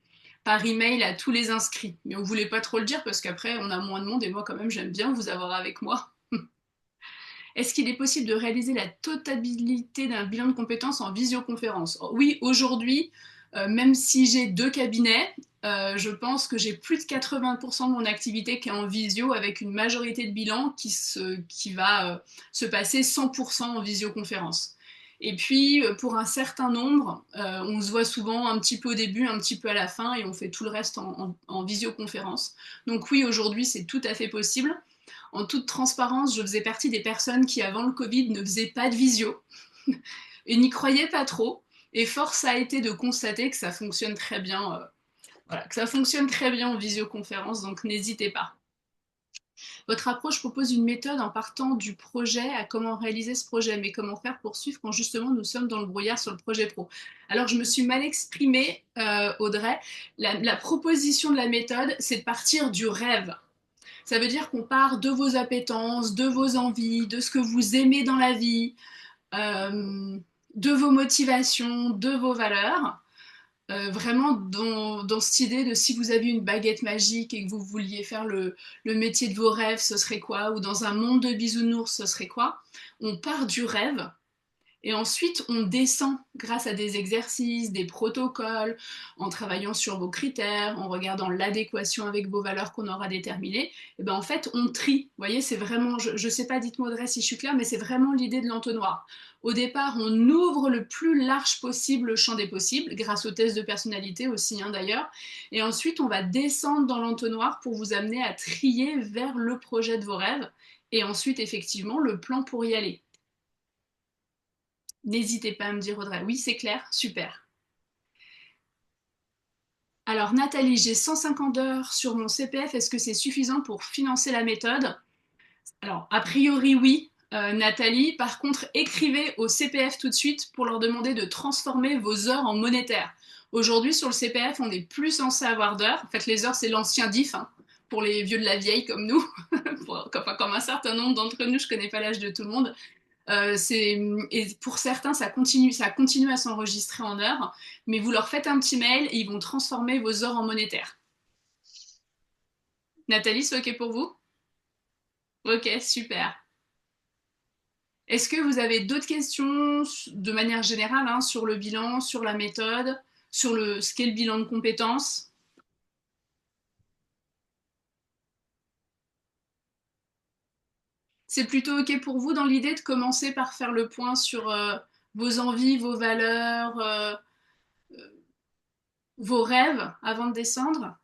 par email à tous les inscrits. Mais on voulait pas trop le dire parce qu'après, on a moins de monde et moi, quand même, j'aime bien vous avoir avec moi. Est-ce qu'il est possible de réaliser la totalité d'un bilan de compétences en visioconférence? Oui, aujourd'hui, même si j'ai 2 cabinets, je pense que j'ai plus de 80% de mon activité qui est en visio avec une majorité de bilans qui va se passer 100% en visioconférence. Et puis, pour un certain nombre, on se voit souvent un petit peu au début, un petit peu à la fin, et on fait tout le reste en visioconférence. Donc oui, aujourd'hui, c'est tout à fait possible. En toute transparence, je faisais partie des personnes qui, avant le Covid, ne faisaient pas de visio et n'y croyaient pas trop. Et force a été de constater que ça fonctionne très bien, voilà, que ça fonctionne très bien en visioconférence, donc n'hésitez pas. Votre approche propose une méthode en partant du projet à comment réaliser ce projet, mais comment faire pour suivre quand justement nous sommes dans le brouillard sur le projet pro. Alors je me suis mal exprimée, Audrey. La proposition de la méthode, c'est de partir du rêve. Ça veut dire qu'on part de vos appétences, de vos envies, de ce que vous aimez dans la vie, de vos motivations, de vos valeurs. Vraiment dans cette idée de si vous aviez une baguette magique et que vous vouliez faire le métier de vos rêves, ce serait quoi? Ou dans un monde de bisounours, ce serait quoi? On part du rêve et ensuite, on descend grâce à des exercices, des protocoles, en travaillant sur vos critères, en regardant l'adéquation avec vos valeurs qu'on aura déterminées. Et ben en fait, on trie. Vous voyez, c'est vraiment, je ne sais pas, dites-moi Audrey si je suis claire, mais c'est vraiment l'idée de l'entonnoir. Au départ, on ouvre le plus large possible le champ des possibles, grâce aux tests de personnalité aussi hein, d'ailleurs. Et ensuite, on va descendre dans l'entonnoir pour vous amener à trier vers le projet de vos rêves. Et ensuite, effectivement, le plan pour y aller. N'hésitez pas à me dire Audrey. Oui, c'est clair, super. Alors Nathalie, j'ai 150 heures sur mon CPF. Est-ce que c'est suffisant pour financer la méthode? Alors, a priori, oui, Nathalie. Par contre, écrivez au CPF tout de suite pour leur demander de transformer vos heures en monétaire. Aujourd'hui, sur le CPF, on n'est plus censé avoir d'heures. En fait, les heures, c'est l'ancien DIF, hein, pour les vieux de la vieille comme nous, enfin, comme un certain nombre d'entre nous, je ne connais pas l'âge de tout le monde. Et pour certains, ça continue à s'enregistrer en heures, mais vous leur faites un petit mail et ils vont transformer vos heures en monétaire. Nathalie, c'est OK pour vous? OK, super. Est-ce que vous avez d'autres questions de manière générale hein, sur le bilan, sur la méthode, sur ce qu'est le bilan de compétences? C'est plutôt OK pour vous dans l'idée de commencer par faire le point sur vos envies, vos valeurs, vos rêves avant de descendre?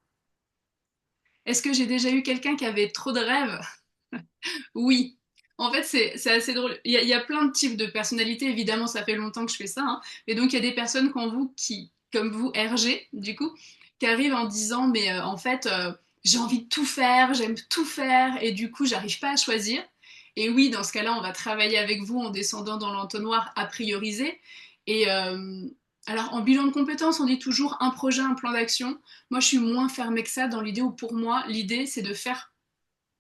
Est-ce que j'ai déjà eu quelqu'un qui avait trop de rêves? Oui. En fait, c'est assez drôle. Il y a plein de types de personnalités. Évidemment, ça fait longtemps que je fais ça. Hein. Et donc, il y a des personnes comme vous, RG, du coup, qui arrivent en disant, mais en fait, j'ai envie de tout faire, j'aime tout faire, et du coup, j'arrive pas à choisir. Et oui, dans ce cas-là, on va travailler avec vous en descendant dans l'entonnoir à prioriser. Et alors, en bilan de compétences, on dit toujours un projet, un plan d'action. Moi, je suis moins fermée que ça dans l'idée où, pour moi, l'idée, c'est de faire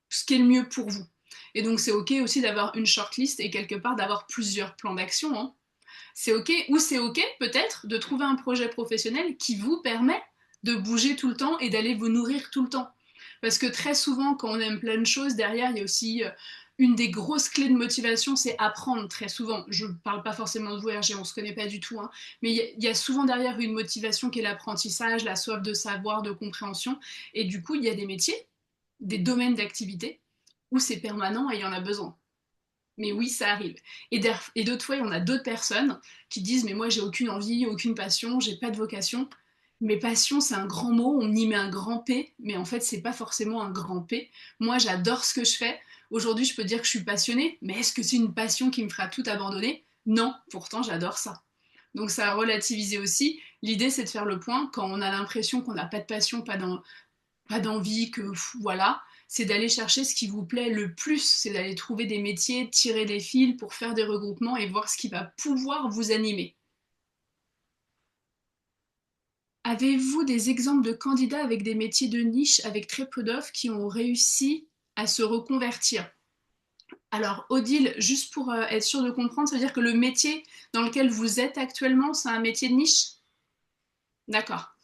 ce qui est le mieux pour vous. Et donc c'est ok aussi d'avoir une shortlist et quelque part d'avoir plusieurs plans d'action. Hein. C'est ok, ou c'est ok peut-être de trouver un projet professionnel qui vous permet de bouger tout le temps et d'aller vous nourrir tout le temps. Parce que très souvent, quand on aime plein de choses, derrière, il y a aussi une des grosses clés de motivation, c'est apprendre très souvent. Je ne parle pas forcément de vous, RG, on ne se connaît pas du tout, hein, mais il y a souvent derrière une motivation qui est l'apprentissage, la soif de savoir, de compréhension. Et du coup, il y a des métiers, des domaines d'activité où c'est permanent et il y en a besoin. Mais oui, ça arrive. Et d'autres fois, il y en a d'autres personnes qui disent mais moi j'ai aucune envie, aucune passion, j'ai pas de vocation. Mais passion, c'est un grand mot, on y met un grand P, mais en fait, c'est pas forcément un grand P. Moi, j'adore ce que je fais. Aujourd'hui, je peux dire que je suis passionnée, mais est-ce que c'est une passion qui me fera tout abandonner? Non, pourtant, j'adore ça. Donc, ça a relativisé aussi. L'idée, c'est de faire le point quand on a l'impression qu'on n'a pas de passion, pas d'envie, que voilà, c'est d'aller chercher ce qui vous plaît le plus, c'est d'aller trouver des métiers, tirer des fils pour faire des regroupements et voir ce qui va pouvoir vous animer. Avez-vous des exemples de candidats avec des métiers de niche avec très peu d'offres qui ont réussi à se reconvertir? Alors, Odile, juste pour être sûr de comprendre, ça veut dire que le métier dans lequel vous êtes actuellement, c'est un métier de niche? D'accord.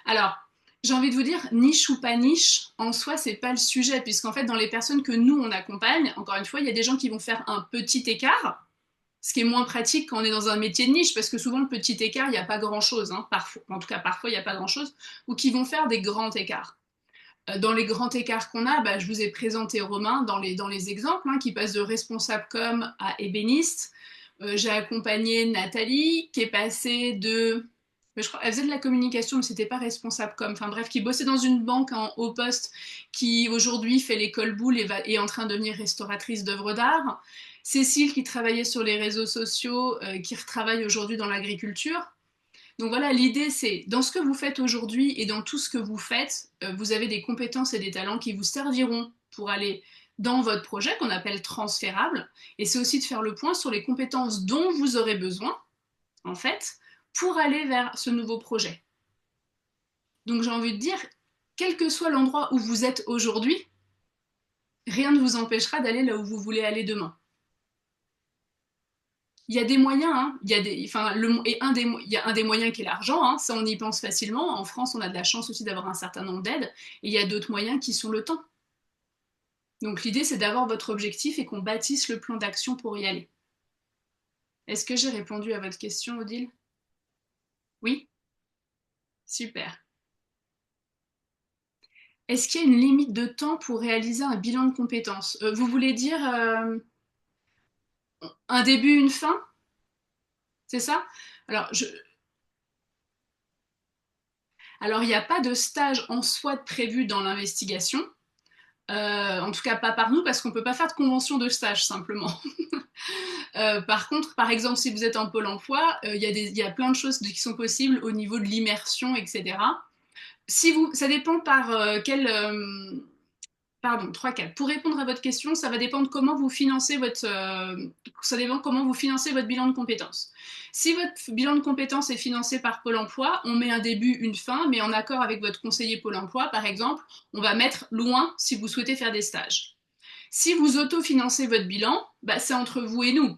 Alors, j'ai envie de vous dire, niche ou pas niche, en soi, c'est pas le sujet, puisqu'en fait, dans les personnes que nous, on accompagne, encore une fois, il y a des gens qui vont faire un petit écart, ce qui est moins pratique quand on est dans un métier de niche, parce que souvent, le petit écart, il n'y a pas grand-chose, hein, parfois, en tout cas, parfois, il n'y a pas grand-chose, ou qui vont faire des grands écarts. Dans les grands écarts qu'on a, bah, je vous ai présenté Romain dans les exemples, hein, qui passe de responsable com à ébéniste. J'ai accompagné Nathalie, qui est passée de... Je crois, elle faisait de la communication, mais c'était pas responsable com. Enfin bref, qui bossait dans une banque en haut poste, qui aujourd'hui fait l'école boule et est en train de devenir restauratrice d'œuvres d'art. Cécile, qui travaillait sur les réseaux sociaux, qui retravaille aujourd'hui dans l'agriculture. Donc voilà, l'idée c'est, dans ce que vous faites aujourd'hui et dans tout ce que vous faites, vous avez des compétences et des talents qui vous serviront pour aller dans votre projet qu'on appelle transférable. Et c'est aussi de faire le point sur les compétences dont vous aurez besoin, en fait, pour aller vers ce nouveau projet. Donc j'ai envie de dire, quel que soit l'endroit où vous êtes aujourd'hui, rien ne vous empêchera d'aller là où vous voulez aller demain. Il y a des moyens, hein. Il y a des, enfin, il y a un des moyens qui est l'argent, hein. Ça on y pense facilement. En France, on a de la chance aussi d'avoir un certain nombre d'aides. Et il y a d'autres moyens qui sont le temps. Donc l'idée, c'est d'avoir votre objectif et qu'on bâtisse le plan d'action pour y aller. Est-ce que j'ai répondu à votre question, Odile? Oui? Super. Est-ce qu'il y a une limite de temps pour réaliser un bilan de compétences? Vous voulez dire un début, une fin? C'est ça? Alors, je, alors, il n'y a pas de stage en soi prévu dans l'investigation. En tout cas, pas par nous, parce qu'on ne peut pas faire de convention de stage simplement. Par contre, par exemple, si vous êtes en Pôle emploi, il y a plein de choses qui sont possibles au niveau de l'immersion, etc. Si vous, ça dépend par quel, pardon, 3-4. Pour répondre à votre question, ça va dépendre comment vous financez votre, ça dépend comment vous financez votre bilan de compétences. Si votre bilan de compétences est financé par Pôle emploi, on met un début, une fin, mais en accord avec votre conseiller Pôle emploi, par exemple, on va mettre loin si vous souhaitez faire des stages. Si vous autofinancez votre bilan, bah, c'est entre vous et nous,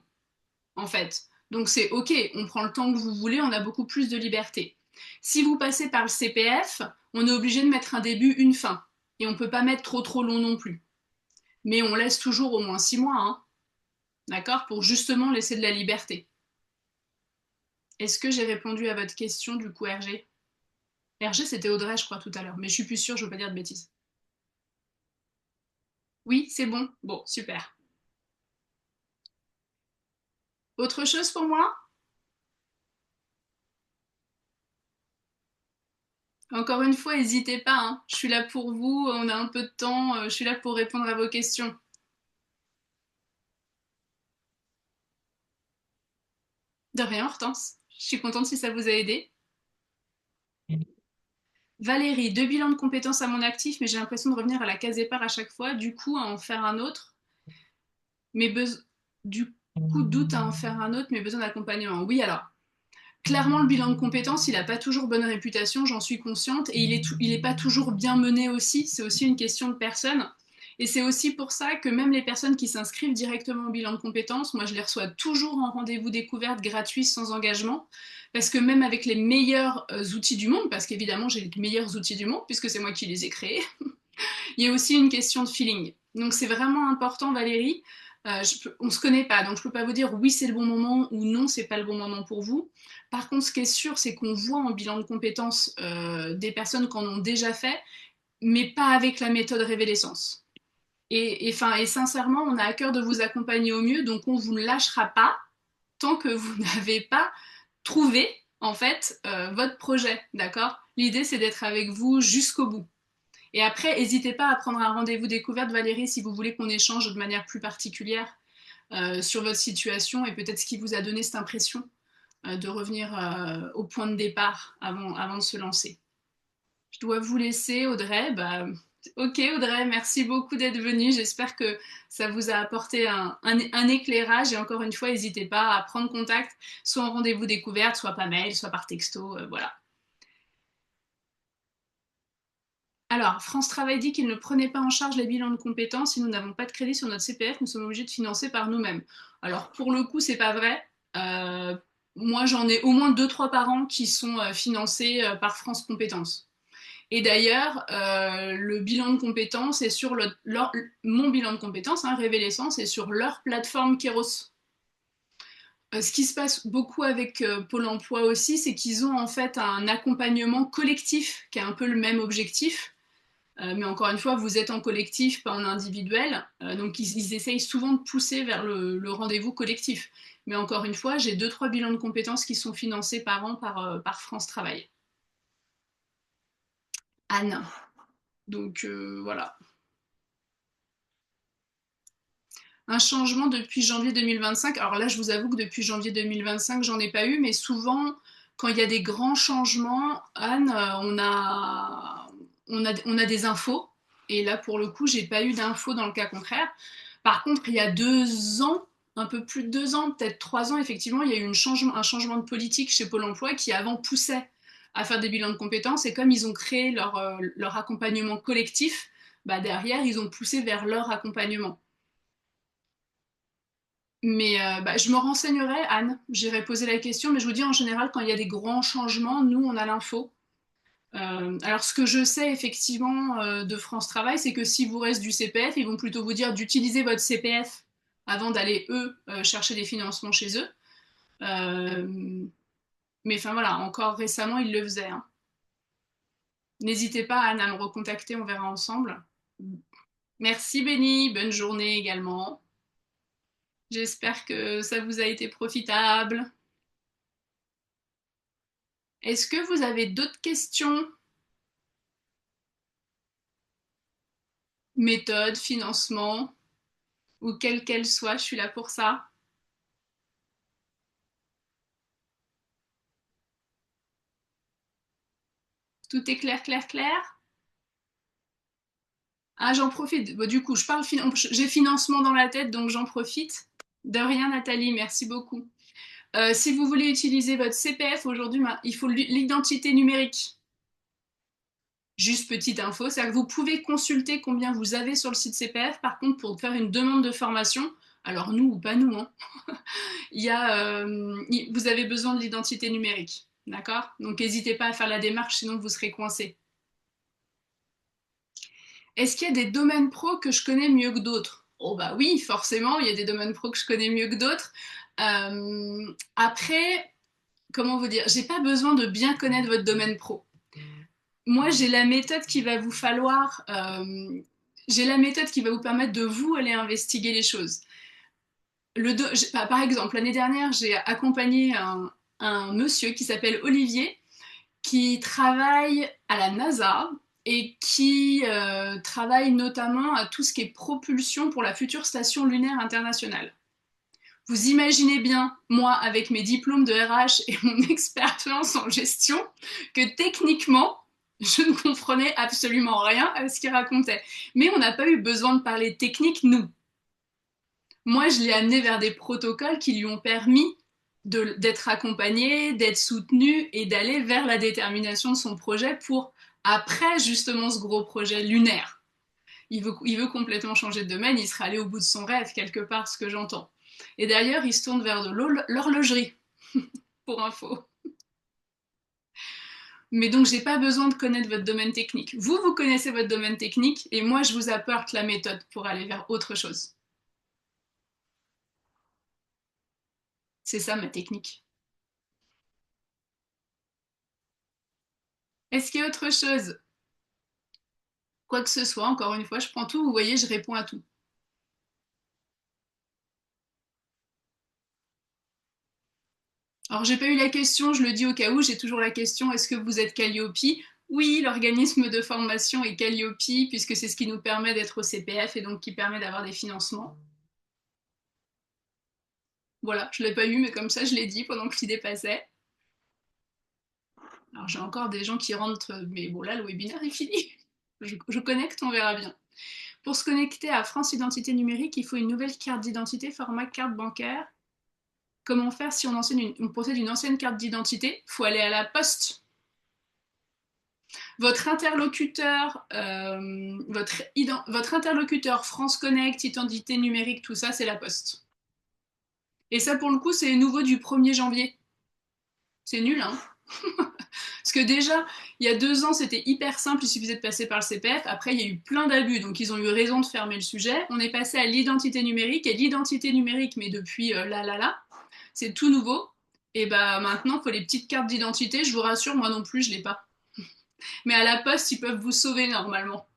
en fait. Donc c'est OK, on prend le temps que vous voulez, on a beaucoup plus de liberté. Si vous passez par le CPF, on est obligé de mettre un début, une fin. Et on ne peut pas mettre trop long non plus. Mais on laisse toujours au moins 6 mois, hein, d'accord, pour justement laisser de la liberté. Est-ce que j'ai répondu à votre question du coup, RG? RG, c'était Audrey, je crois, tout à l'heure, mais je suis plus sûre, je ne veux pas dire de bêtises. Oui, c'est bon. Bon, super. Autre chose pour moi? Encore une fois, n'hésitez pas, hein. Je suis là pour vous, on a un peu de temps, je suis là pour répondre à vos questions. De rien, Hortense. Je suis contente si ça vous a aidé. Valérie, 2 bilans de compétences à mon actif, mais j'ai l'impression de revenir à la case départ à chaque fois, du coup à en faire un autre. Mais du coup, doute à en faire un autre, mais besoin d'accompagnement. Oui, alors, clairement, le bilan de compétences, il n'a pas toujours bonne réputation, j'en suis consciente, et il est pas toujours bien mené aussi. C'est aussi une question de personne. Et c'est aussi pour ça que même les personnes qui s'inscrivent directement au bilan de compétences, moi je les reçois toujours en rendez-vous découverte gratuit sans engagement, parce que même avec les meilleurs outils du monde, parce qu'évidemment j'ai les meilleurs outils du monde, puisque c'est moi qui les ai créés, il y a aussi une question de feeling. Donc c'est vraiment important, Valérie. On ne se connaît pas, donc je ne peux pas vous dire oui c'est le bon moment ou non c'est pas le bon moment pour vous. Par contre, ce qui est sûr, c'est qu'on voit en bilan de compétences des personnes qui en ont déjà fait, mais pas avec la méthode révélessence. Et sincèrement, on a à cœur de vous accompagner au mieux, donc on vous ne lâchera pas tant que vous n'avez pas trouvé en fait votre projet, d'accord? L'idée c'est d'être avec vous jusqu'au bout. Et après, n'hésitez pas à prendre un rendez-vous découverte, Valérie, si vous voulez qu'on échange de manière plus particulière sur votre situation et peut-être ce qui vous a donné cette impression de revenir au point de départ avant de se lancer. Je dois vous laisser, Audrey. Bah, ok, Audrey, merci beaucoup d'être venue. J'espère que ça vous a apporté un éclairage. Et encore une fois, n'hésitez pas à prendre contact, soit en rendez-vous découverte, soit par mail, soit par texto. Voilà. Alors, France Travail dit qu'il ne prenait pas en charge les bilans de compétences. Si nous n'avons pas de crédit sur notre CPF, nous sommes obligés de financer par nous-mêmes. Alors, pour le coup, c'est pas vrai. Euh, Moi, j'en ai au moins deux, trois par an qui sont financés par France Compétences. Et d'ailleurs, le bilan de compétences est sur mon bilan de compétences, hein, Révélessence, est sur leur plateforme Keros. Ce qui se passe beaucoup avec Pôle emploi aussi, c'est qu'ils ont en fait un accompagnement collectif qui a un peu le même objectif. Mais encore une fois, vous êtes en collectif, pas en individuel. Donc ils essayent souvent de pousser vers le rendez-vous collectif. Mais encore une fois, j'ai deux, trois bilans de compétences qui sont financés par an par France Travail. Anne. Donc voilà. Un changement depuis janvier 2025. Alors là, je vous avoue que depuis janvier 2025, j'en ai pas eu, mais souvent, quand il y a des grands changements, Anne, on a des infos. Et là, pour le coup, j'ai pas eu d'infos dans le cas contraire. Par contre, il y a 2 ans, un peu plus de 2 ans, peut-être 3 ans, effectivement, il y a eu un changement de politique chez Pôle emploi qui avant poussait à faire des bilans de compétences. Et comme ils ont créé leur accompagnement collectif, bah derrière, ils ont poussé vers leur accompagnement. Mais bah, je me renseignerai, Anne. J'irai poser la question, mais je vous dis en général, quand il y a des grands changements, nous, on a l'info. Alors, ce que je sais effectivement de France Travail, c'est que si vous reste du CPF, ils vont plutôt vous dire d'utiliser votre CPF avant d'aller, eux, chercher des financements chez eux. Euh, mais enfin voilà, encore récemment, ils le faisaient, hein. N'hésitez pas, Anne, à me recontacter, on verra ensemble. Merci, Béni. Bonne journée également. J'espère que ça vous a été profitable. Est-ce que vous avez d'autres questions? Méthode, financement, ou quelle qu'elle soit, je suis là pour ça. Tout est clair, clair, clair? Ah, j'en profite. Bon, du coup, j'ai financement dans la tête, donc j'en profite. De rien, Nathalie, merci beaucoup. Si vous voulez utiliser votre CPF aujourd'hui, il faut l'identité numérique. Juste petite info, c'est-à-dire que vous pouvez consulter combien vous avez sur le site CPF. Par contre, pour faire une demande de formation, alors nous ou pas nous, hein, vous avez besoin de l'identité numérique. D'accord? Donc n'hésitez pas à faire la démarche, sinon vous serez coincé. Est-ce qu'il y a des domaines pro que je connais mieux que d'autres? Oh bah oui, forcément, il y a des domaines pro que je connais mieux que d'autres. Après, comment vous dire? J'ai pas besoin de bien connaître votre domaine pro. Moi, j'ai la méthode qui va vous falloir. J'ai la méthode qui va vous permettre de vous aller investiguer les choses. Par exemple, l'année dernière, j'ai accompagné un monsieur qui s'appelle Olivier, qui travaille à la NASA et qui travaille notamment à tout ce qui est propulsion pour la future station lunaire internationale. Vous imaginez bien, moi, avec mes diplômes de RH et mon expérience en gestion, que techniquement, je ne comprenais absolument rien à ce qu'il racontait. Mais on n'a pas eu besoin de parler technique, nous. Moi, je l'ai amené vers des protocoles qui lui ont permis d'être accompagné, d'être soutenu et d'aller vers la détermination de son projet pour après justement ce gros projet lunaire. Il veut complètement changer de domaine, il serait allé au bout de son rêve quelque part, ce que j'entends. Et d'ailleurs, il se tourne vers de l'horlogerie, pour info. Mais donc, j'ai pas besoin de connaître votre domaine technique. Vous, vous connaissez votre domaine technique et moi, je vous apporte la méthode pour aller vers autre chose. C'est ça ma technique. Est-ce qu'il y a autre chose? Quoi que ce soit, encore une fois, je prends tout, vous voyez, je réponds à tout. Alors, j'ai pas eu la question, je le dis au cas où, j'ai toujours la question, est-ce que vous êtes Calliope? Oui, l'organisme de formation est Calliope, puisque c'est ce qui nous permet d'être au CPF et donc qui permet d'avoir des financements. Voilà, je l'ai pas eu, mais comme ça, je l'ai dit pendant que l'idée passait. Alors, j'ai encore des gens qui rentrent, mais bon, là, le webinaire est fini. Je connecte, on verra bien. Pour se connecter à France Identité Numérique, il faut une nouvelle carte d'identité format carte bancaire. Comment faire si on possède une ancienne carte d'identité? Il faut aller à la poste. Votre interlocuteur, votre interlocuteur France Connect, identité numérique, tout ça, c'est la Poste. Et ça, pour le coup, c'est nouveau du 1er janvier. C'est nul, hein? Parce que déjà, il y a 2 ans, c'était hyper simple, il suffisait de passer par le CPF. Après, il y a eu plein d'abus, donc ils ont eu raison de fermer le sujet. On est passé à l'identité numérique, et l'identité numérique, mais depuis c'est tout nouveau. Et bah maintenant, il faut les petites cartes d'identité. Je vous rassure, moi non plus, je l'ai pas. Mais à la poste, ils peuvent vous sauver normalement.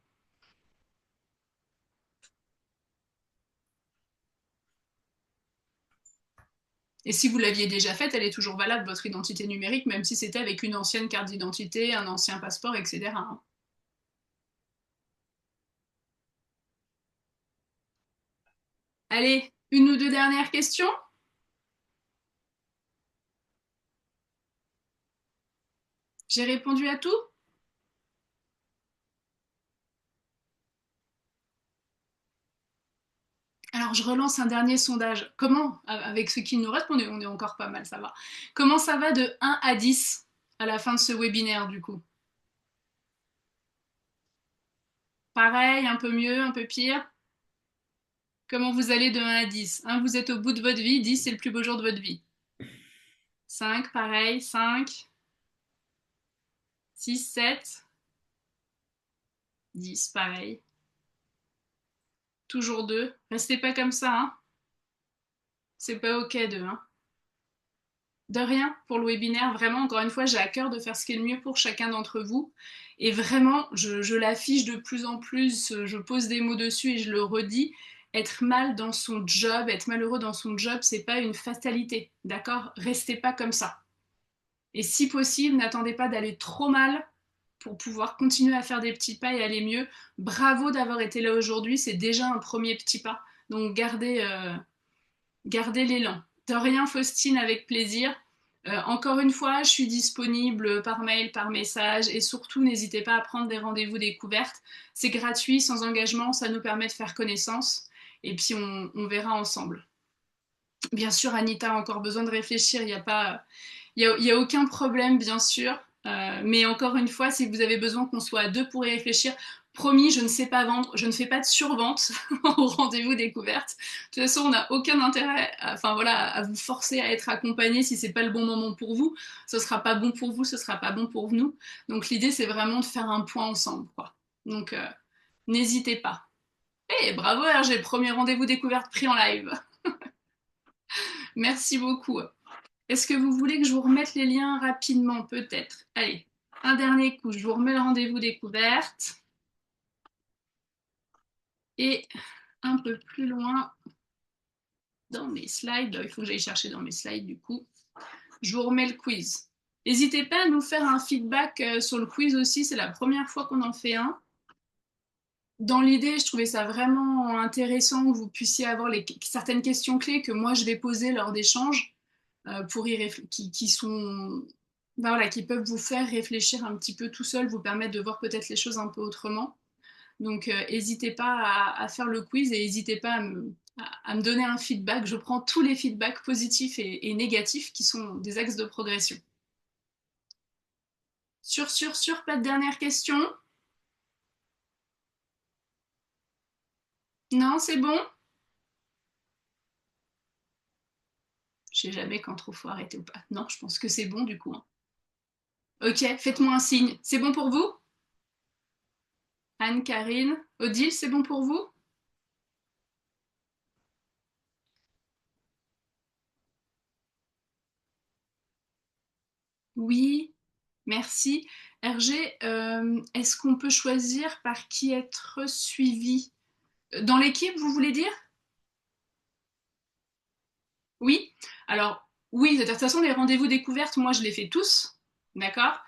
Et si vous l'aviez déjà faite, elle est toujours valable, votre identité numérique, même si c'était avec une ancienne carte d'identité, un ancien passeport, etc. Allez, une ou deux dernières questions? J'ai répondu à tout? Alors, je relance un dernier sondage. Comment, avec ce qui nous reste, on est encore pas mal, ça va. Comment ça va de 1 à 10 à la fin de ce webinaire, du coup? Pareil, un peu mieux, un peu pire? Comment vous allez de 1 à 10? 1, vous êtes au bout de votre vie, 10, c'est le plus beau jour de votre vie. 5, pareil, 5, 6, 7, 10, pareil. Toujours 2. Restez pas comme ça, hein. C'est pas ok de, hein. De rien pour le webinaire. Vraiment, encore une fois, j'ai à cœur de faire ce qui est le mieux pour chacun d'entre vous. Et vraiment, je l'affiche de plus en plus, je pose des mots dessus et je le redis. Être mal dans son job, être malheureux dans son job, c'est pas une fatalité, d'accord? Restez pas comme ça. Et si possible, n'attendez pas d'aller trop mal pour pouvoir continuer à faire des petits pas et aller mieux. Bravo d'avoir été là aujourd'hui, c'est déjà un premier petit pas. Donc gardez l'élan. De rien, Faustine, avec plaisir. Encore une fois, je suis disponible par mail, par message et surtout n'hésitez pas à prendre des rendez-vous découvertes. C'est gratuit, sans engagement, ça nous permet de faire connaissance et puis on verra ensemble. Bien sûr, Anita a encore besoin de réfléchir, il n'y a pas, y a aucun problème, bien sûr. Mais encore une fois, si vous avez besoin qu'on soit à deux pour y réfléchir, promis, je ne sais pas vendre, je ne fais pas de survente au rendez-vous découverte. De toute façon, on n'a aucun intérêt enfin, voilà, à vous forcer à être accompagné si c'est pas le bon moment pour vous. Ce sera pas bon pour vous, ce sera pas bon pour nous. Donc l'idée, c'est vraiment de faire un point ensemble, quoi. Donc n'hésitez pas. Et bravo RG, premier rendez-vous découverte pris en live. Merci beaucoup. Est-ce que vous voulez que je vous remette les liens rapidement? Peut-être. Allez, un dernier coup, je vous remets le rendez-vous découverte. Et un peu plus loin dans mes slides, il faut que j'aille chercher dans mes slides du coup, je vous remets le quiz. N'hésitez pas à nous faire un feedback sur le quiz aussi, c'est la première fois qu'on en fait un. Dans l'idée, je trouvais ça vraiment intéressant que vous puissiez avoir certaines questions clés que moi je vais poser lors d'échanges pour qui sont ben voilà, qui peuvent vous faire réfléchir un petit peu tout seul, vous permettre de voir peut-être les choses un peu autrement. Donc, n'hésitez pas à faire le quiz et n'hésitez pas à me donner un feedback. Je prends tous les feedbacks positifs et négatifs qui sont des axes de progression. Pas de dernière question? Non, c'est bon? Je sais jamais quand trop faut arrêter ou pas. Non, je pense que c'est bon du coup, hein. Ok, faites-moi un signe. C'est bon pour vous? Anne, Karine, Odile, c'est bon pour vous? Oui, merci. Hergé, est-ce qu'on peut choisir par qui être suivi? Dans l'équipe, vous voulez dire? Oui. Alors, oui, de toute façon, les rendez-vous découvertes, moi, je les fais tous. D'accord?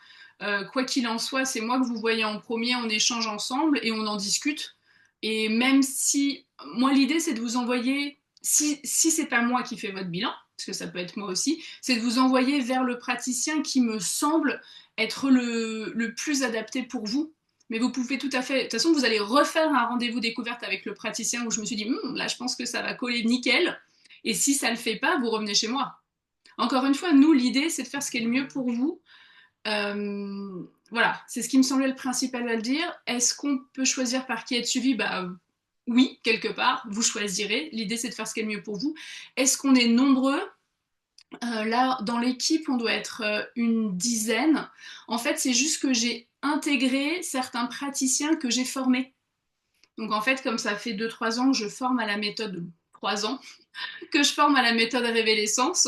Quoi qu'il en soit, c'est moi que vous voyez en premier, on échange ensemble et on en discute. Et même si, moi, l'idée, c'est de vous envoyer, si c'est pas moi qui fais votre bilan, parce que ça peut être moi aussi, c'est de vous envoyer vers le praticien qui me semble être le plus adapté pour vous. Mais vous pouvez tout à fait, de toute façon, vous allez refaire un rendez-vous découverte avec le praticien où je me suis dit, là, je pense que ça va coller nickel. Et si ça ne le fait pas, vous revenez chez moi. Encore une fois, nous, l'idée, c'est de faire ce qui est le mieux pour vous. Euh, voilà, c'est ce qui me semblait le principal à le dire. Est-ce qu'on peut choisir par qui être suivi? Bah oui, quelque part, vous choisirez. L'idée, c'est de faire ce qui est le mieux pour vous. Est-ce qu'on est nombreux? Là, dans l'équipe, on doit être une dizaine. En fait, c'est juste que j'ai intégré certains praticiens que j'ai formés. Donc en fait, comme ça fait 2 3 ans que je forme à la méthode, 3 ans, que je forme à la méthode révélessence,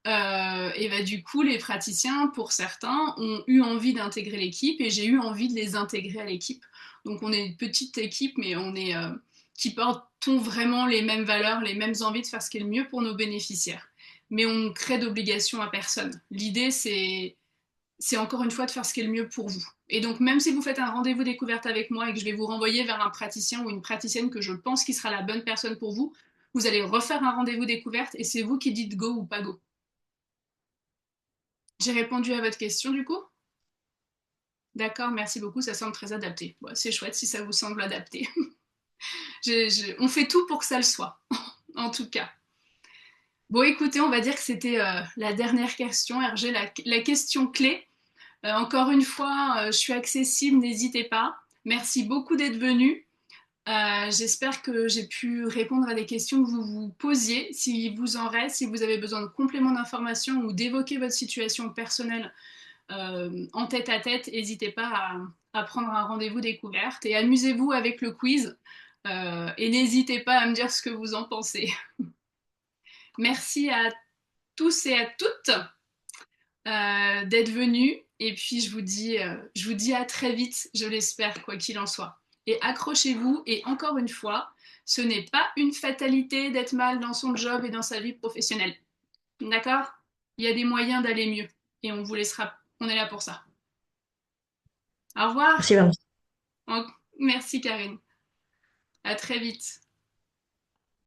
et bah, du coup, les praticiens, pour certains, ont eu envie d'intégrer l'équipe et j'ai eu envie de les intégrer à l'équipe. Donc on est une petite équipe, mais on est qui portons vraiment les mêmes valeurs, les mêmes envies de faire ce qui est le mieux pour nos bénéficiaires. Mais on ne crée d'obligation à personne. L'idée, c'est encore une fois de faire ce qui est le mieux pour vous. Et donc, même si vous faites un rendez-vous découverte avec moi et que je vais vous renvoyer vers un praticien ou une praticienne que je pense qui sera la bonne personne pour vous, vous allez refaire un rendez-vous découverte et c'est vous qui dites go ou pas go. J'ai répondu à votre question du coup? D'accord, merci beaucoup, ça semble très adapté. Bon, c'est chouette si ça vous semble adapté. On fait tout pour que ça le soit, en tout cas. Bon, écoutez, on va dire que c'était la dernière question, Hergé, la question clé. Encore une fois, je suis accessible, n'hésitez pas. Merci beaucoup d'être venu. J'espère que j'ai pu répondre à des questions que vous vous posiez. Si vous en reste, si vous avez besoin de compléments d'information ou d'évoquer votre situation personnelle en tête à tête, n'hésitez pas à prendre un rendez-vous découverte et amusez-vous avec le quiz. Et n'hésitez pas à me dire ce que vous en pensez. Merci à tous et à toutes d'être venus. Et puis je vous dis à très vite, je l'espère, quoi qu'il en soit. Et accrochez-vous. Et encore une fois, ce n'est pas une fatalité d'être mal dans son job et dans sa vie professionnelle. D'accord? Il y a des moyens d'aller mieux. Et on vous laissera. On est là pour ça. Au revoir. Merci, vraiment. Merci Karine. À très vite.